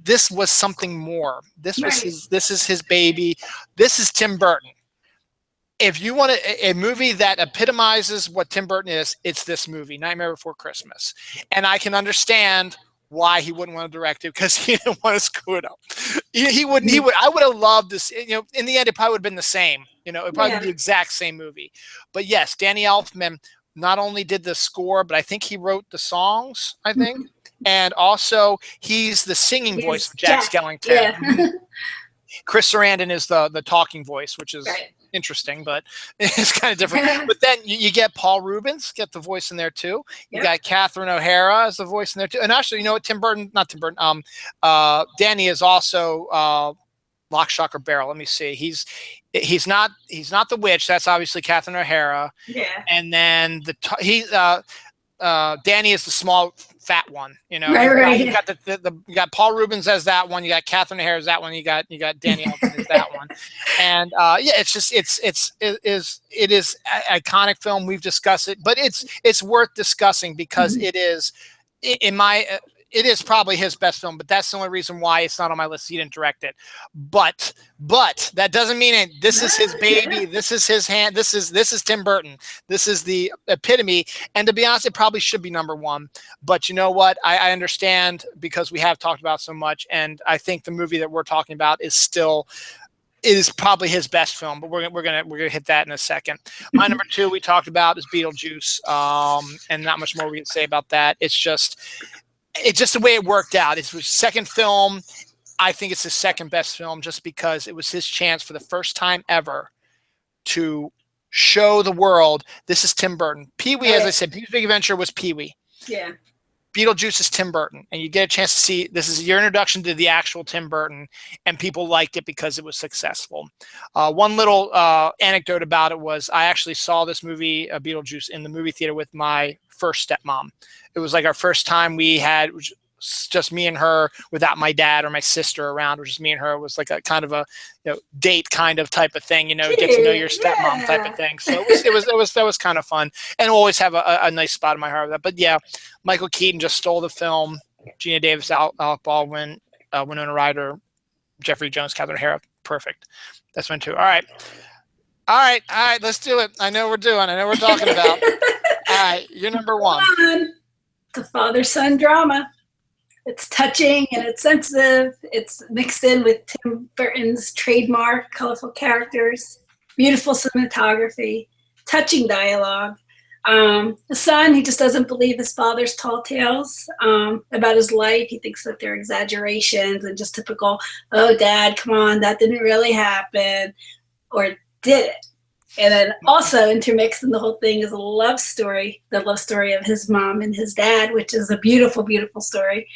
this was something more. This is his baby. This is Tim Burton. If you want a movie that epitomizes what Tim Burton is, it's this movie, Nightmare Before Christmas. And I can understand why he wouldn't want to direct it because he didn't want to screw it up. He wouldn't. I would have loved this. In the end, it probably would have been the same. It probably be the exact same movie. But yes, Danny Elfman not only did the score, but I think he wrote the songs. I think. And also, he's the singing voice of Jack Skellington. Yeah. Chris Sarandon is the talking voice, which is interesting, but it's kind of different. But then you get Paul Rubens, get the voice in there too. You got Catherine O'Hara as the voice in there too. And actually, Danny is also Lock, Shock, or Barrel. Let me see. He's not the witch. That's obviously Catherine O'Hara. Yeah. And then Danny is the small fat one, Right. You got Paul Rubens as that one. You got Catherine O'Hara as that one. You got Danny Elfman as that one. And it's just it is iconic film. We've discussed it, but it's worth discussing because it is it is probably his best film, but that's the only reason why it's not on my list. He didn't direct it, but that doesn't mean it. This is his baby. This is his hand. This is Tim Burton. This is the epitome. And to be honest, it probably should be number one. But you know what? I understand because we have talked about so much, and I think the movie that we're talking about is probably his best film. But we're gonna hit that in a second. My number two we talked about is Beetlejuice, and not much more we can say about that. It's just the way it worked out. It's his second film. I think it's his second best film just because it was his chance for the first time ever to show the world this is Tim Burton. Pee-wee, as I said, Pee-wee's Big Adventure was Pee-wee. Yeah. Beetlejuice is Tim Burton, and you get a chance to see this is your introduction to the actual Tim Burton, and people liked it because it was successful. One little anecdote about it was I actually saw this movie, Beetlejuice, in the movie theater with my first stepmom. It was like our first time we had just me and her without my dad or my sister around. It was just me and her. It was like a kind of a date kind of type of thing, get to know your stepmom type of thing. So that was kind of fun, and we'll always have a nice spot in my heart with that. But yeah, Michael Keaton just stole the film. Gina Davis, Alec Baldwin, Winona Ryder, Jeffrey Jones, Catherine O'Hara. Perfect. That's one too. All right. Let's do it. I know we're talking about. All right, you're number one. It's a father-son drama. It's touching and it's sensitive. It's mixed in with Tim Burton's trademark colorful characters, beautiful cinematography, touching dialogue. The son, he just doesn't believe his father's tall tales about his life. He thinks that they're exaggerations and just typical, oh, Dad, come on, that didn't really happen. Or did it? And then also intermixed in the whole thing is a love story, the love story of his mom and his dad, which is a beautiful, beautiful story.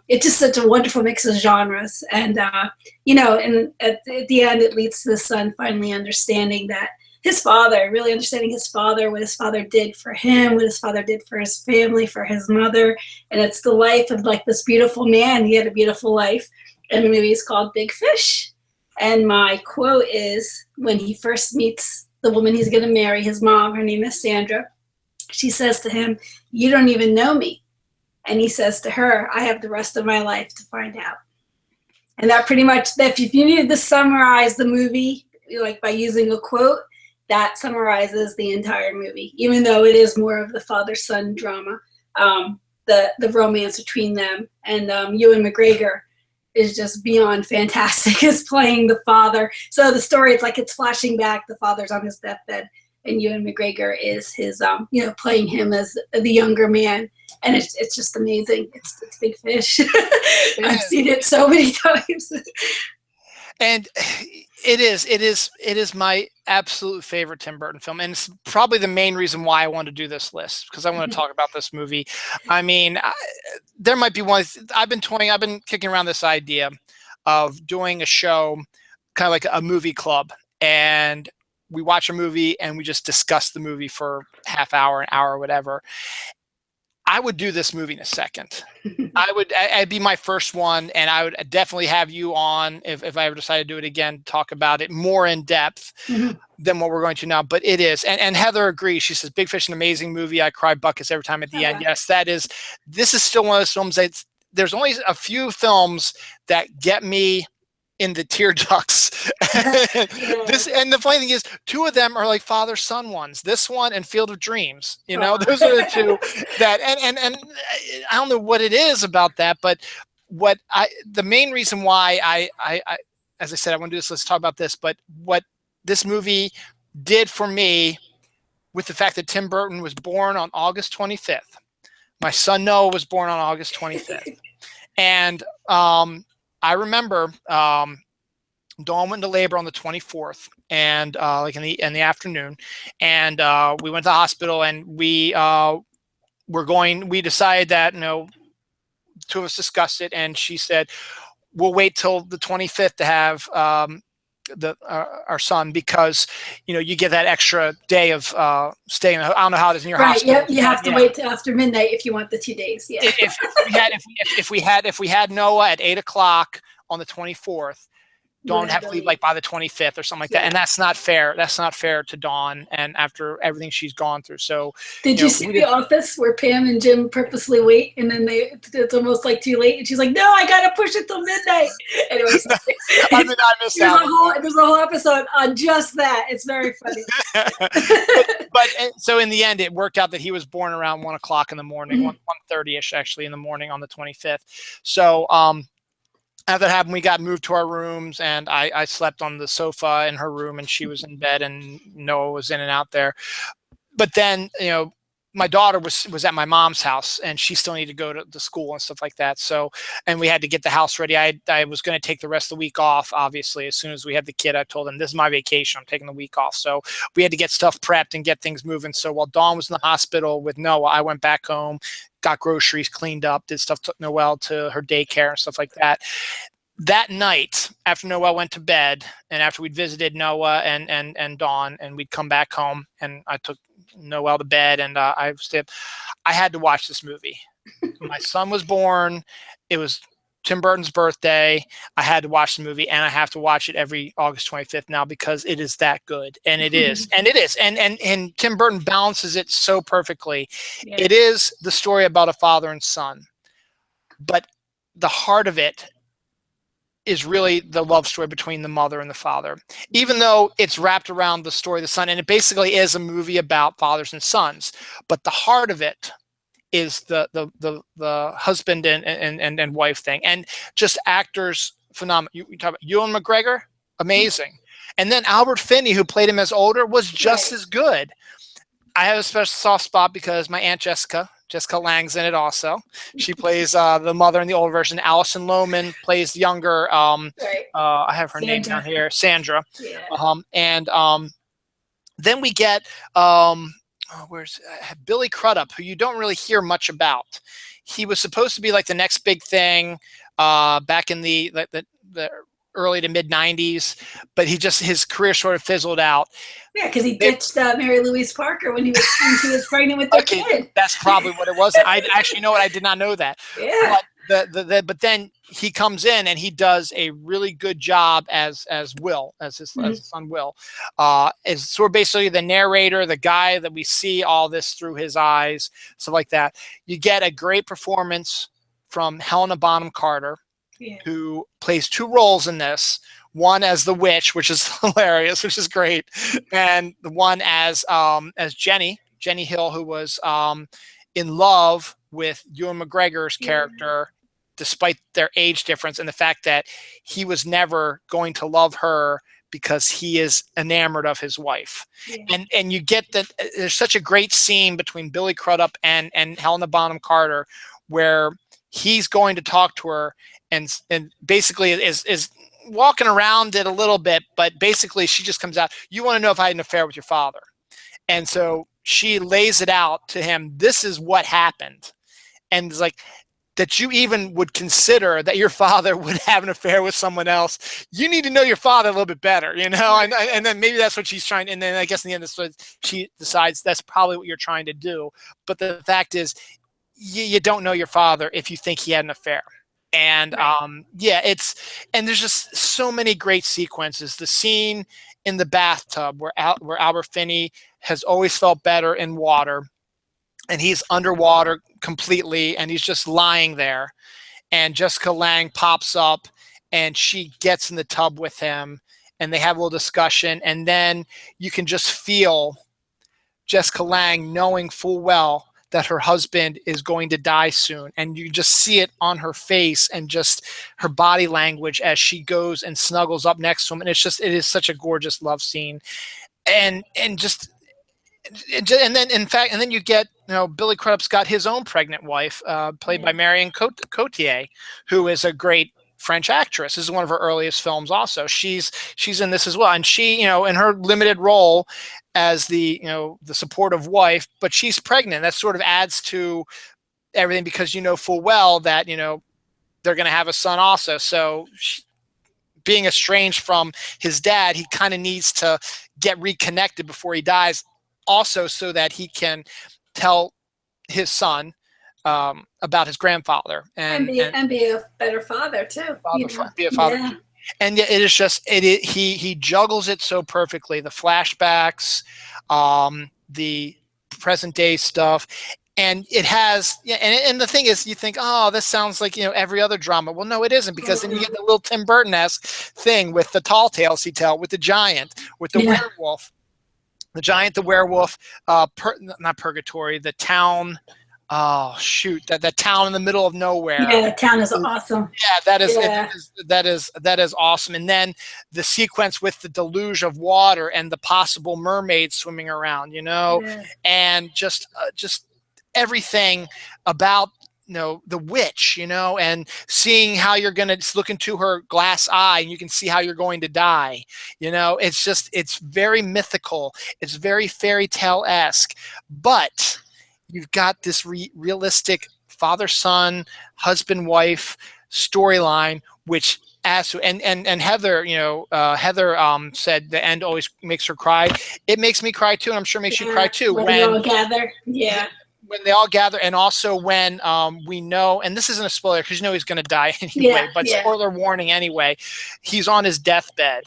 It's just such a wonderful mix of genres. And, and at the end, it leads to the son finally understanding that really understanding his father, what his father did for him, what his father did for his family, for his mother. And it's the life of like this beautiful man. He had a beautiful life. And the movie is called Big Fish. And my quote is when he first meets the woman he's going to marry, his mom, her name is Sandra. she says to him, "You don't even know me." And he says to her, "I have the rest of my life to find out." And that pretty much, if you needed to summarize the movie, like by using a quote, that summarizes the entire movie, even though it is more of the father-son drama. The romance between them, and Ewan McGregor is just beyond fantastic as playing the father. So the story, it's like it's flashing back. The father's on his deathbed, and Ewan McGregor is his, playing him as the younger man, and it's just amazing. It's big fish. I've seen it so many times. And it is my absolute favorite Tim Burton film, and it's probably the main reason why I want to do this list, because I want to talk about this movie. I mean, there might be one. I've been kicking around this idea of doing a show, kind of like a movie club, and we watch a movie and we just discuss the movie for half hour, an hour, whatever. I would do this movie in a second. I'd be my first one, and I would definitely have you on if I ever decide to do it again, talk about it more in depth than what we're going to now. But it is, and Heather agrees. She says, "Big Fish, an amazing movie. I cry buckets every time at the end." Yes, this is still one of those films there's only a few films that get me in the tear ducts. And the funny thing is, two of them are like father-son ones. This one and Field of Dreams. Those are the two that, and I don't know what it is about that, but the main reason why I as I said, I want to do this, let's talk about this, but what this movie did for me, with the fact that Tim Burton was born on August 25th. My son Noah was born on August 25th. And I remember Dawn went into labor on the 24th, and like in the afternoon, and we went to the hospital, and we decided that, two of us discussed it, and she said, "We'll wait till the 25th to have our son, because you get that extra day of staying. I don't know how it is in your hospital. Right. You have to wait till after midnight if you want the 2 days. Yeah. If we had Noah at 8:00 on the 24th, Dawn have to leave like by the 25th or something like that, and that's not fair. That's not fair to Dawn, and after everything she's gone through. So, did you see The Office where Pam and Jim purposely wait, and then it's almost like too late, and she's like, "No, I gotta push it till midnight." Anyways, I missed out. There's a whole episode on just that. It's very funny. but so in the end, it worked out that he was born around 1:00 in the morning, 1:30ish actually in the morning on the 25th. So, after that happened, we got moved to our rooms, and I slept on the sofa in her room, and she was in bed, and Noah was in and out there. But then, my daughter was at my mom's house, and she still needed to go to school and stuff like that. So, and we had to get the house ready. I was going to take the rest of the week off. Obviously, as soon as we had the kid, I told them, "This is my vacation. I'm taking the week off." So we had to get stuff prepped and get things moving. So while Dawn was in the hospital with Noah, I went back home, got groceries, cleaned up, did stuff, took Noelle to her daycare and stuff like that. That night, after Noelle went to bed, and after we'd visited Noah and Dawn, and we'd come back home, and I took Noelle to bed, and I had to watch this movie. My son was born. It was Tim Burton's birthday. I had to watch the movie, and I have to watch it every August 25th now, because it is that good. And it is. And Tim Burton balances it so perfectly. Yeah. It is the story about a father and son, but the heart of it is really the love story between the mother and the father, even though it's wrapped around the story of the son. And it basically is a movie about fathers and sons, but the heart of it is the husband and wife thing, and just actors phenomenal. You talk about Ewan McGregor, amazing, and then Albert Finney, who played him as older, was just as good. I have a special soft spot because my Aunt Jessica Lange's in it also. She plays the mother in the old version. Alison Lohman plays the younger. I have her name down here, Sandra. Yeah. Then we get where's Billy Crudup, who you don't really hear much about. He was supposed to be like the next big thing back in the early to mid 90s, but his career sort of fizzled out. Yeah, because he ditched Mary Louise Parker when she was pregnant with their kid. That's probably what it was. I actually know it. I did not know that. Yeah. But then he comes in and he does a really good job as Will, as his son Will, is sort of basically the narrator, the guy that we see all this through his eyes, stuff like that. You get a great performance from Helena Bonham Carter, who plays two roles in this. One as the witch, which is hilarious, which is great, and the one as Jenny Hill, who was in love with Ewan McGregor's character, despite their age difference and the fact that he was never going to love her because he is enamored of his wife. And you get that there's such a great scene between Billy Crudup and Helena Bonham Carter where he's going to talk to her and basically is walking around it a little bit, but basically she just comes out, you want to know if I had an affair with your father. And so she lays it out to him. This is what happened. And it's like, that you even would consider that your father would have an affair with someone else. You need to know your father a little bit better, you know? And then maybe that's what she's trying. And then I guess in the end, she decides that's probably what you're trying to do. But the fact is, you don't know your father if you think he had an affair. And and there's just so many great sequences. The scene in the bathtub where Albert Finney has always felt better in water, and he's underwater completely, and he's just lying there. And Jessica Lange pops up, and she gets in the tub with him, and they have a little discussion. And then you can just feel Jessica Lange knowing full well that her husband is going to die soon. And you just see it on her face and just her body language as she goes and snuggles up next to him. And it is such a gorgeous love scene. And then you get, Billy Crudup's got his own pregnant wife, played by Marion Cotillard, who is a great French actress. This is one of her earliest films also. She's in this as well. And she, in her limited role as the supportive wife, but she's pregnant. That sort of adds to everything because full well that, they're going to have a son also. So being estranged from his dad, he kind of needs to get reconnected before he dies also so that he can tell his son about his grandfather and be a better father too. Be a father. Yeah. And it is just he juggles it so perfectly. The flashbacks, the present day stuff, and it has. And the thing is, you think, oh, this sounds like every other drama. Well, no, it isn't, because then you get the little Tim Burton-esque thing with the tall tales he tells, with the giant, with the werewolf, the giant, the werewolf, not purgatory, the town. Oh shoot! That town in the middle of nowhere. Yeah, the town is awesome. Yeah, that is awesome. And then the sequence with the deluge of water and the possible mermaids swimming around, and just everything about the witch, and seeing how you're gonna look into her glass eye and you can see how you're going to die. It's very mythical. It's very fairy tale-esque, but you've got this realistic father-son, husband-wife storyline, which and Heather, Heather said the end always makes her cry. It makes me cry too, and I'm sure it makes you cry too. When they all gather, when they all gather, and also when we know, and this isn't a spoiler because he's going to die anyway, but spoiler warning anyway, he's on his deathbed,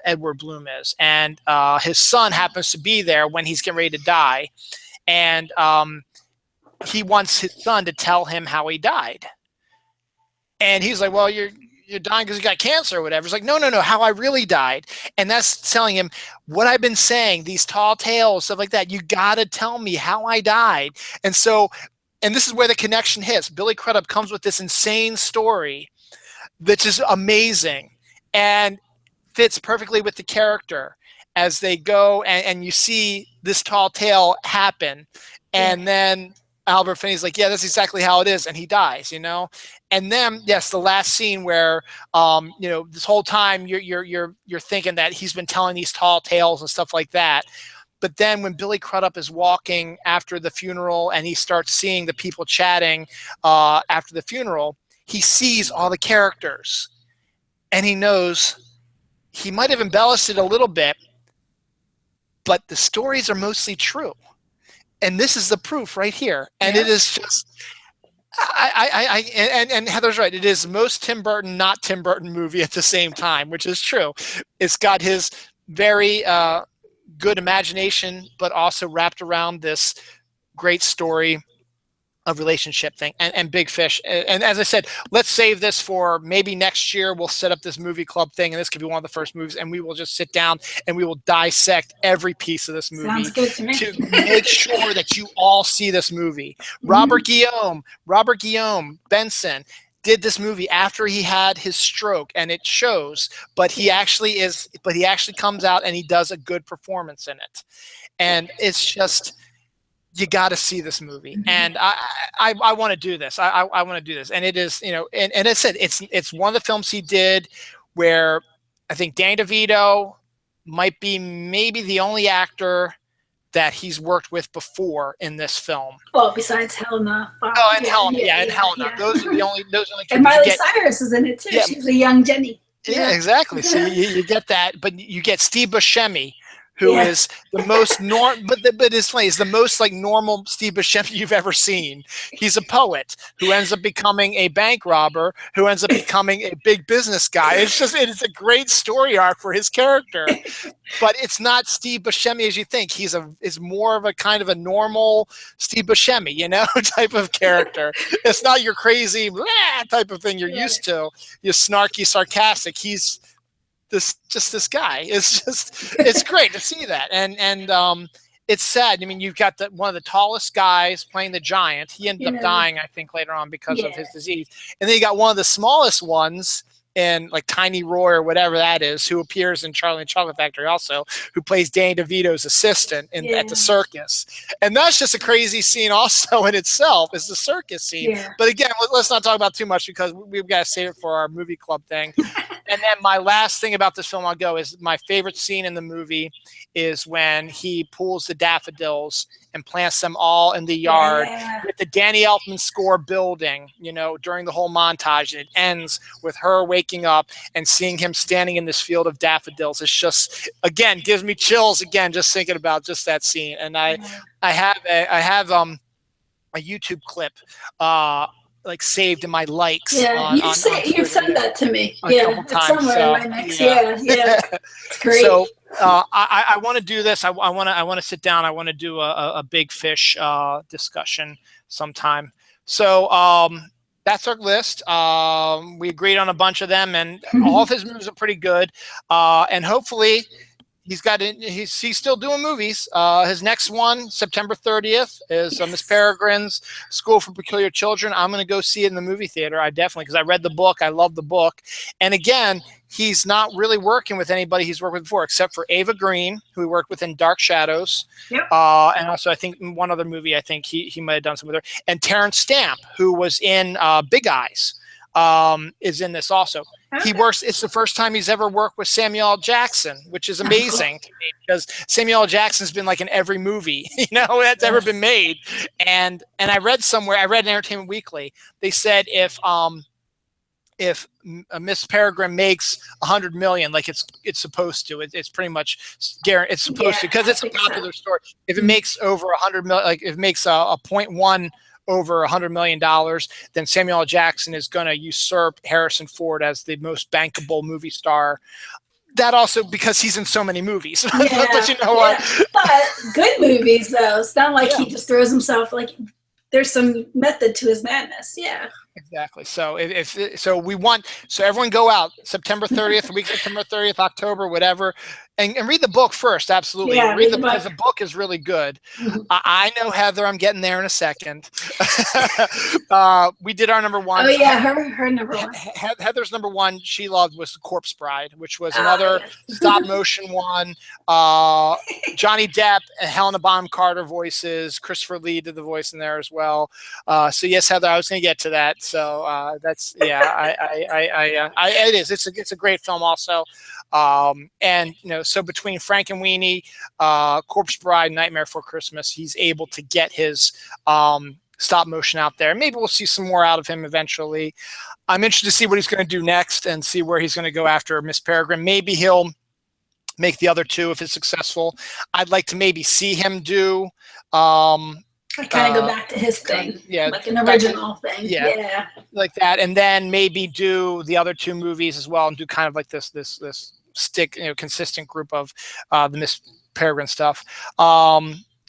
Edward Bloom is, and his son happens to be there when he's getting ready to die. And he wants his son to tell him how he died. And he's like, well, you're dying because you got cancer or whatever. It's like, no, how I really died. And that's telling him what I've been saying, these tall tales, stuff like that. You got to tell me how I died. And this is where the connection hits. Billy Crudup comes with this insane story that's just amazing and fits perfectly with the character as they go, and you see this tall tale happen, and then Albert Finney's like, yeah, that's exactly how it is, and he dies, And then, yes, the last scene where, this whole time you're thinking that he's been telling these tall tales and stuff like that, but then when Billy Crudup is walking after the funeral and he starts seeing the people chatting after the funeral, he sees all the characters, and he knows he might have embellished it a little bit, but the stories are mostly true. And this is the proof right here. And it is just, And Heather's right. It is most Tim Burton, not Tim Burton movie at the same time, which is true. It's got his very good imagination, but also wrapped around this great story of relationship thing and Big Fish. And as I said, let's save this for maybe next year. We'll set up this movie club thing, and this could be one of the first movies, and we will just sit down and we will dissect every piece of this movie. Sounds good to me. To make sure that you all see this movie. Robert Guillaume Benson did this movie after he had his stroke, and it shows, but he actually comes out and he does a good performance in it. And it's just, you got to see this movie, and I want to do this. I want to do this, and it is, and I said it's one of the films he did where I think Danny DeVito might be maybe the only actor that he's worked with before in this film. Well, besides Helena. And Helena. Yeah. Those are the only two. And Miley Cyrus is in it too. Yeah. She's a young Jenny. Yeah, exactly. So you get that, but you get Steve Buscemi, who is the most but it's funny. He's the most like normal Steve Buscemi you've ever seen. He's a poet who ends up becoming a bank robber, who ends up becoming a big business guy. It's a great story arc for his character, but it's not Steve Buscemi as you think. Is more of a kind of a normal Steve Buscemi, type of character. It's not your crazy blah type of thing you're used to. You're snarky, sarcastic. He's this guy. It's great to see that, and it's sad. I mean, you've got one of the tallest guys playing the giant. He ended up dying, I think, later on because of his disease. And then you got one of the smallest ones in like Tiny Roy or whatever that is, who appears in Charlie and the Chocolate Factory also, who plays Danny DeVito's assistant at the circus. And that's just a crazy scene also in itself, is the circus scene. Yeah. But again, let's not talk about too much because we've got to save it for our movie club thing. And then my last thing about this film I'll go is my favorite scene in the movie is when he pulls the daffodils and plants them all in the yard with the Danny Elfman score building, during the whole montage. And it ends with her waking up and seeing him standing in this field of daffodils. It's just, again, gives me chills again, just thinking about just that scene. And I have a YouTube clip, like saved in my likes. Yeah, you've sent that to me. It's somewhere in my mix. Yeah. It's great. So I want to do this. I want to sit down. I want to do a Big Fish discussion sometime. So that's our list. We agreed on a bunch of them, and all of his movies are pretty good. And hopefully, he's still doing movies. His next one, September 30th, is Miss Peregrine's School for Peculiar Children. I'm going to go see it in the movie theater. I definitely, because I read the book. I love the book. And again, he's not really working with anybody he's worked with before, except for Ava Green, who he worked with in Dark Shadows. Yep. And also, I think one other movie, I think he might have done some with her. And Terrence Stamp, who was in Big Eyes, is in this also. He works. It's the first time he's ever worked with Samuel L. Jackson, which is amazing to me because Samuel L. Jackson's been like in every movie, that's ever been made. And I read somewhere, I read in Entertainment Weekly, they said if Miss Peregrine makes $100 million, like it's supposed to, it's pretty much guaranteed. It's supposed to, because it's a popular story. If it makes over $100 million, like if it makes a 0.1 over $100 million, then Samuel L. Jackson is going to usurp Harrison Ford as the most bankable movie star. That also because he's in so many movies. But you know what? But good movies, though. It's not like he just throws himself, like there's some method to his madness. Yeah. Exactly. So so everyone go out September 30th, week September 30th, October, whatever, and read the book first. Absolutely. Yeah, read the book because the book is really good. I know Heather, I'm getting there in a second. We did our number one. Oh yeah, her number one. Heather's number one she loved was The Corpse Bride, which was another stop motion one. Johnny Depp and Helena Bonham Carter voices. Christopher Lee did the voice in there as well. So yes, Heather, I was going to get to that. So that's it is. It's a great film also. And so between Frank and Weenie, Corpse Bride, Nightmare Before Christmas, he's able to get his stop motion out there. Maybe we'll see some more out of him eventually. I'm interested to see what he's going to do next and see where he's going to go after Miss Peregrine. Maybe he'll make the other two if it's successful. I'd like to maybe see him do kind of go back to his thing, like an original thing. Yeah, like that, and then maybe do the other 2 movies as well, and do kind of like this stick, consistent group of the Miss Peregrine stuff.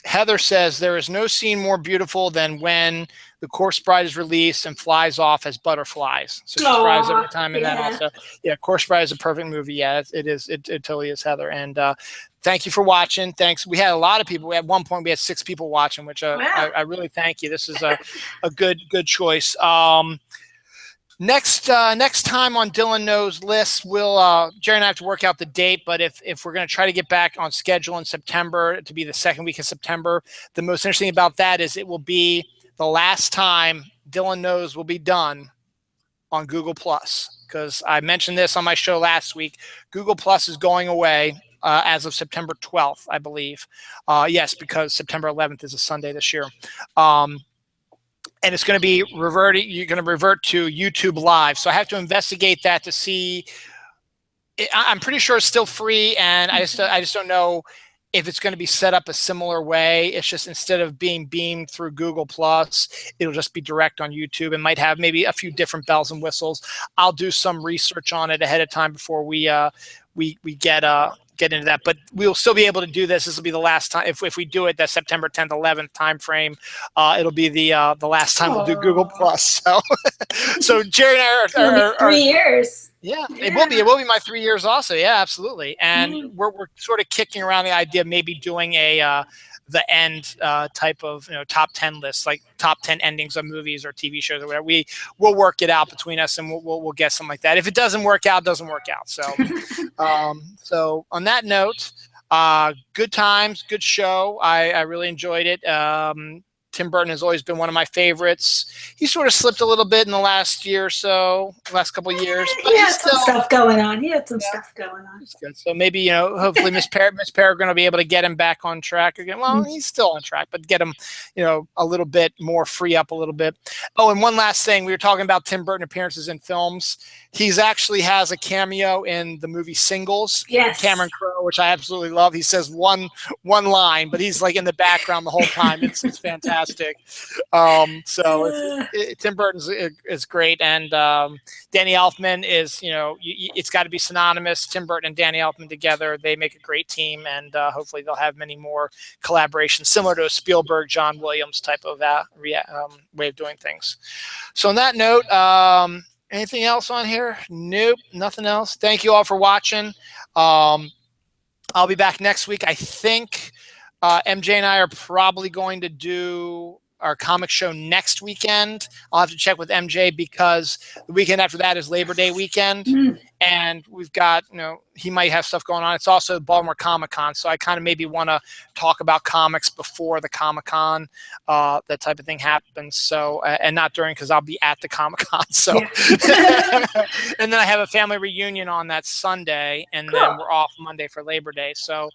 Heather says there is no scene more beautiful than when the Corpse Bride is released and flies off as butterflies. So she cries every time in that also. Yeah, Corpse Bride is a perfect movie. Yeah, it is. It totally is, Heather. And thank you for watching. Thanks. We had a lot of people. At one point, we had 6 people watching, which I really thank you. This is a good choice. Next time on Dylan Knows Lists, we'll Jerry and I have to work out the date, but if we're going to try to get back on schedule in September to be the second week of September, the most interesting about that is it will be the last time Dylan Knows will be done on Google Plus, because I mentioned this on my show last week. Google Plus is going away as of September 12th, I believe. Yes, because September 11th is a Sunday this year. And it's going to be reverting. You're going to revert to YouTube Live. So I have to investigate that to see. I'm pretty sure it's still free, and I just don't know if it's going to be set up a similar way. It's just instead of being beamed through Google Plus, it'll just be direct on YouTube and might have maybe a few different bells and whistles. I'll do some research on it ahead of time before we get into that, but we'll still be able to do this. This will be the last time if we do it that September 10th, 11th time frame. It'll be the last time we'll do Google Plus. So Jerry and I are 3 years. Yeah, it will be. It will be my 3 years also. Yeah, absolutely. And we're sort of kicking around the idea of maybe doing the end type of top 10 lists, like top 10 endings of movies or TV shows or whatever. We'll work it out between us, and we'll get something like that. If it doesn't work out, it doesn't work out. So so on that note, good times, good show. I really enjoyed it. Tim Burton has always been one of my favorites. He sort of slipped a little bit in the last year or so, last couple of years. But he had some stuff going on. Stuff going on. It's good. So maybe, hopefully Miss Peregrine will be able to get him back on track again. Well, he's still on track, but get him, a little bit more, free up a little bit. Oh, and one last thing. We were talking about Tim Burton appearances in films. He's actually has a cameo in the movie Singles. Yes. Cameron Crowe, which I absolutely love. He says one line, but he's like in the background the whole time. It's fantastic. Tim Burton is great, and Danny Elfman is, it's got to be synonymous. Tim Burton and Danny Elfman together, they make a great team, and hopefully they'll have many more collaborations similar to a Spielberg, John Williams type of way of doing things. So on that note, anything else on here? Nope, nothing else. Thank you all for watching. I'll be back next week. I think MJ and I are probably going to do our comic show next weekend. I'll have to check with MJ because the weekend after that is Labor Day weekend. And we've got, he might have stuff going on. It's also Baltimore Comic-Con. So I kind of maybe want to talk about comics before the Comic-Con, that type of thing happens. So, and not during, because I'll be at the Comic-Con. So, and then I have a family reunion on that Sunday, and then we're off Monday for Labor Day. So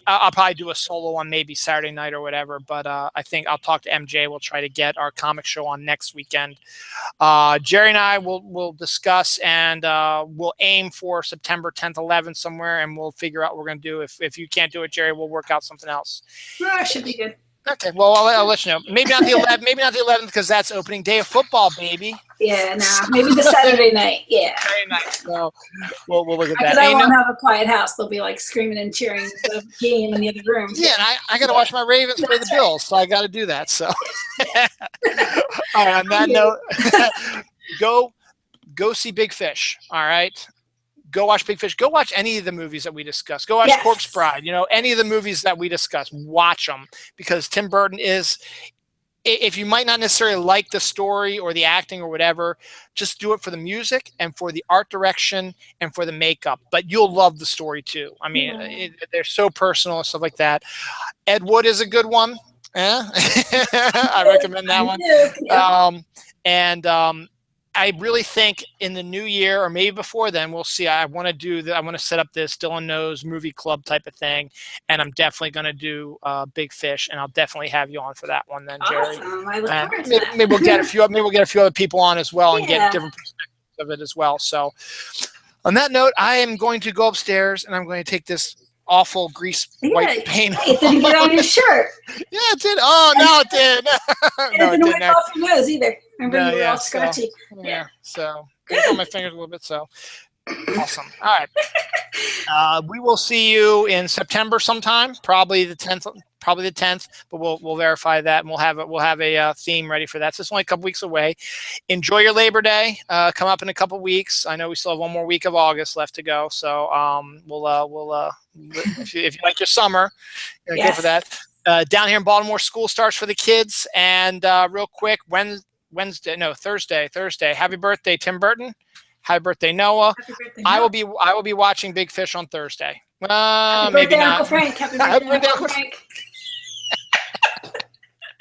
I'll probably do a solo one maybe Saturday night or whatever, but I think I'll talk to MJ. We'll try to get our comic show on next weekend. Jerry and I will discuss, and we'll aim for September 10th, 11th somewhere, and we'll figure out what we're going to do. If you can't do it, Jerry, we'll work out something else. Should be good. Okay, well, I'll let you know. Maybe not the 11th. Maybe not the 11th because that's opening day of football, baby. Yeah, maybe the Saturday night. Yeah. Saturday night. So we'll look at that. Because I won't have a quiet house. They'll be like screaming and cheering the game in the other room. Yeah, and I got to watch my Ravens play the Bills, so I got to do that. So, all right. On that note, go see Big Fish. All right. Go watch Big Fish. Go watch any of the movies that we discuss. Go watch Corpse Bride. Any of the movies that we discuss, watch them, because Tim Burton is, if you might not necessarily like the story or the acting or whatever, just do it for the music and for the art direction and for the makeup. But you'll love the story too. I mean, they're so personal and stuff like that. Ed Wood is a good one. I recommend that one. I really think in the new year or maybe before then, we'll see. I want to set up this Dylan Knows movie club type of thing, and I'm definitely going to do Big Fish, and I'll definitely have you on for that one then, Jerry. Awesome. I look forward to that. Maybe we'll get a few other people on as well and get different perspectives of it as well. So on that note, I am going to go upstairs and I'm going to take this awful grease white paint. It didn't get on your shirt. Yeah, it did. Oh, no, it did. And it didn't wipe off your nose either. Remember, you were all scratchy. So good on my fingers a little bit. So awesome. All right. We will see you in September sometime, probably the 10th. But we'll verify that, and we'll have a theme ready for that. So it's only a couple weeks away. Enjoy your Labor Day. Come up in a couple weeks. I know we still have one more week of August left to go. So we'll if you like your summer, go for that. Down here in Baltimore, school starts for the kids. And real quick, Thursday. Happy birthday, Tim Burton. Happy birthday, Noah. Happy birthday, Noah. I will be watching Big Fish on Thursday. Happy maybe birthday, not. Uncle Frank. Happy birthday, Uncle Frank.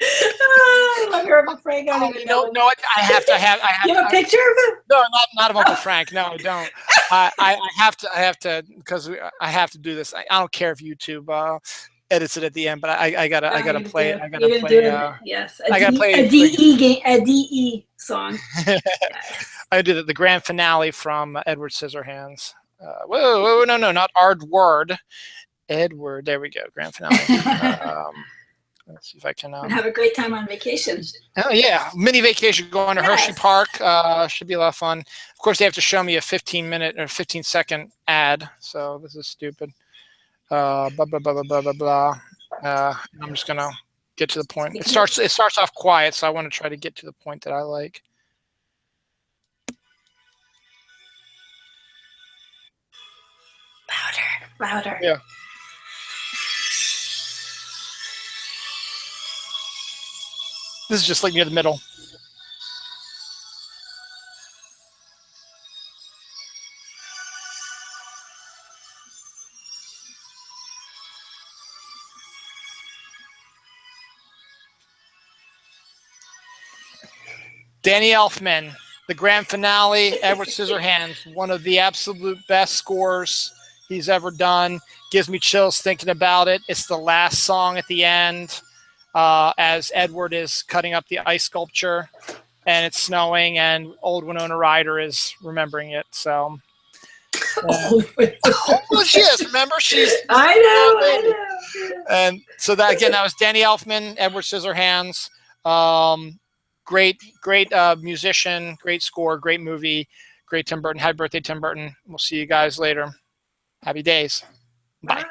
I love your Uncle Frank. No, I have to have. You have a picture of him? No, not of Uncle Frank. No, I don't. I have to because I have to do this. I don't care if YouTube edits it at the end, but I gotta play it. I gotta play. Yes, I gotta play a DE song. Yes. I did the grand finale from Edward Scissorhands. Whoa, no, not Ardward. Edward. There we go. Grand finale. Let's see if I can have a great time on vacation. Oh yeah, mini vacation going to Hershey Park. Should be a lot of fun. Of course, they have to show me a 15-minute or 15-second ad. So this is stupid. Blah blah blah blah blah blah blah. I'm just gonna get to the point. It starts off quiet, so I want to try to get to the point that I like. Louder. Yeah. This is just like near the middle. Danny Elfman, the grand finale, Edward Scissorhands, one of the absolute best scores he's ever done. Gives me chills thinking about it. It's the last song at the end. As Edward is cutting up the ice sculpture and it's snowing and old Winona Ryder is remembering it. So well, she is. Remember, I know. And so that was Danny Elfman, Edward Scissorhands. Great musician, great score, great movie, great Tim Burton. Happy birthday, Tim Burton. We'll see you guys later. Happy days. Bye.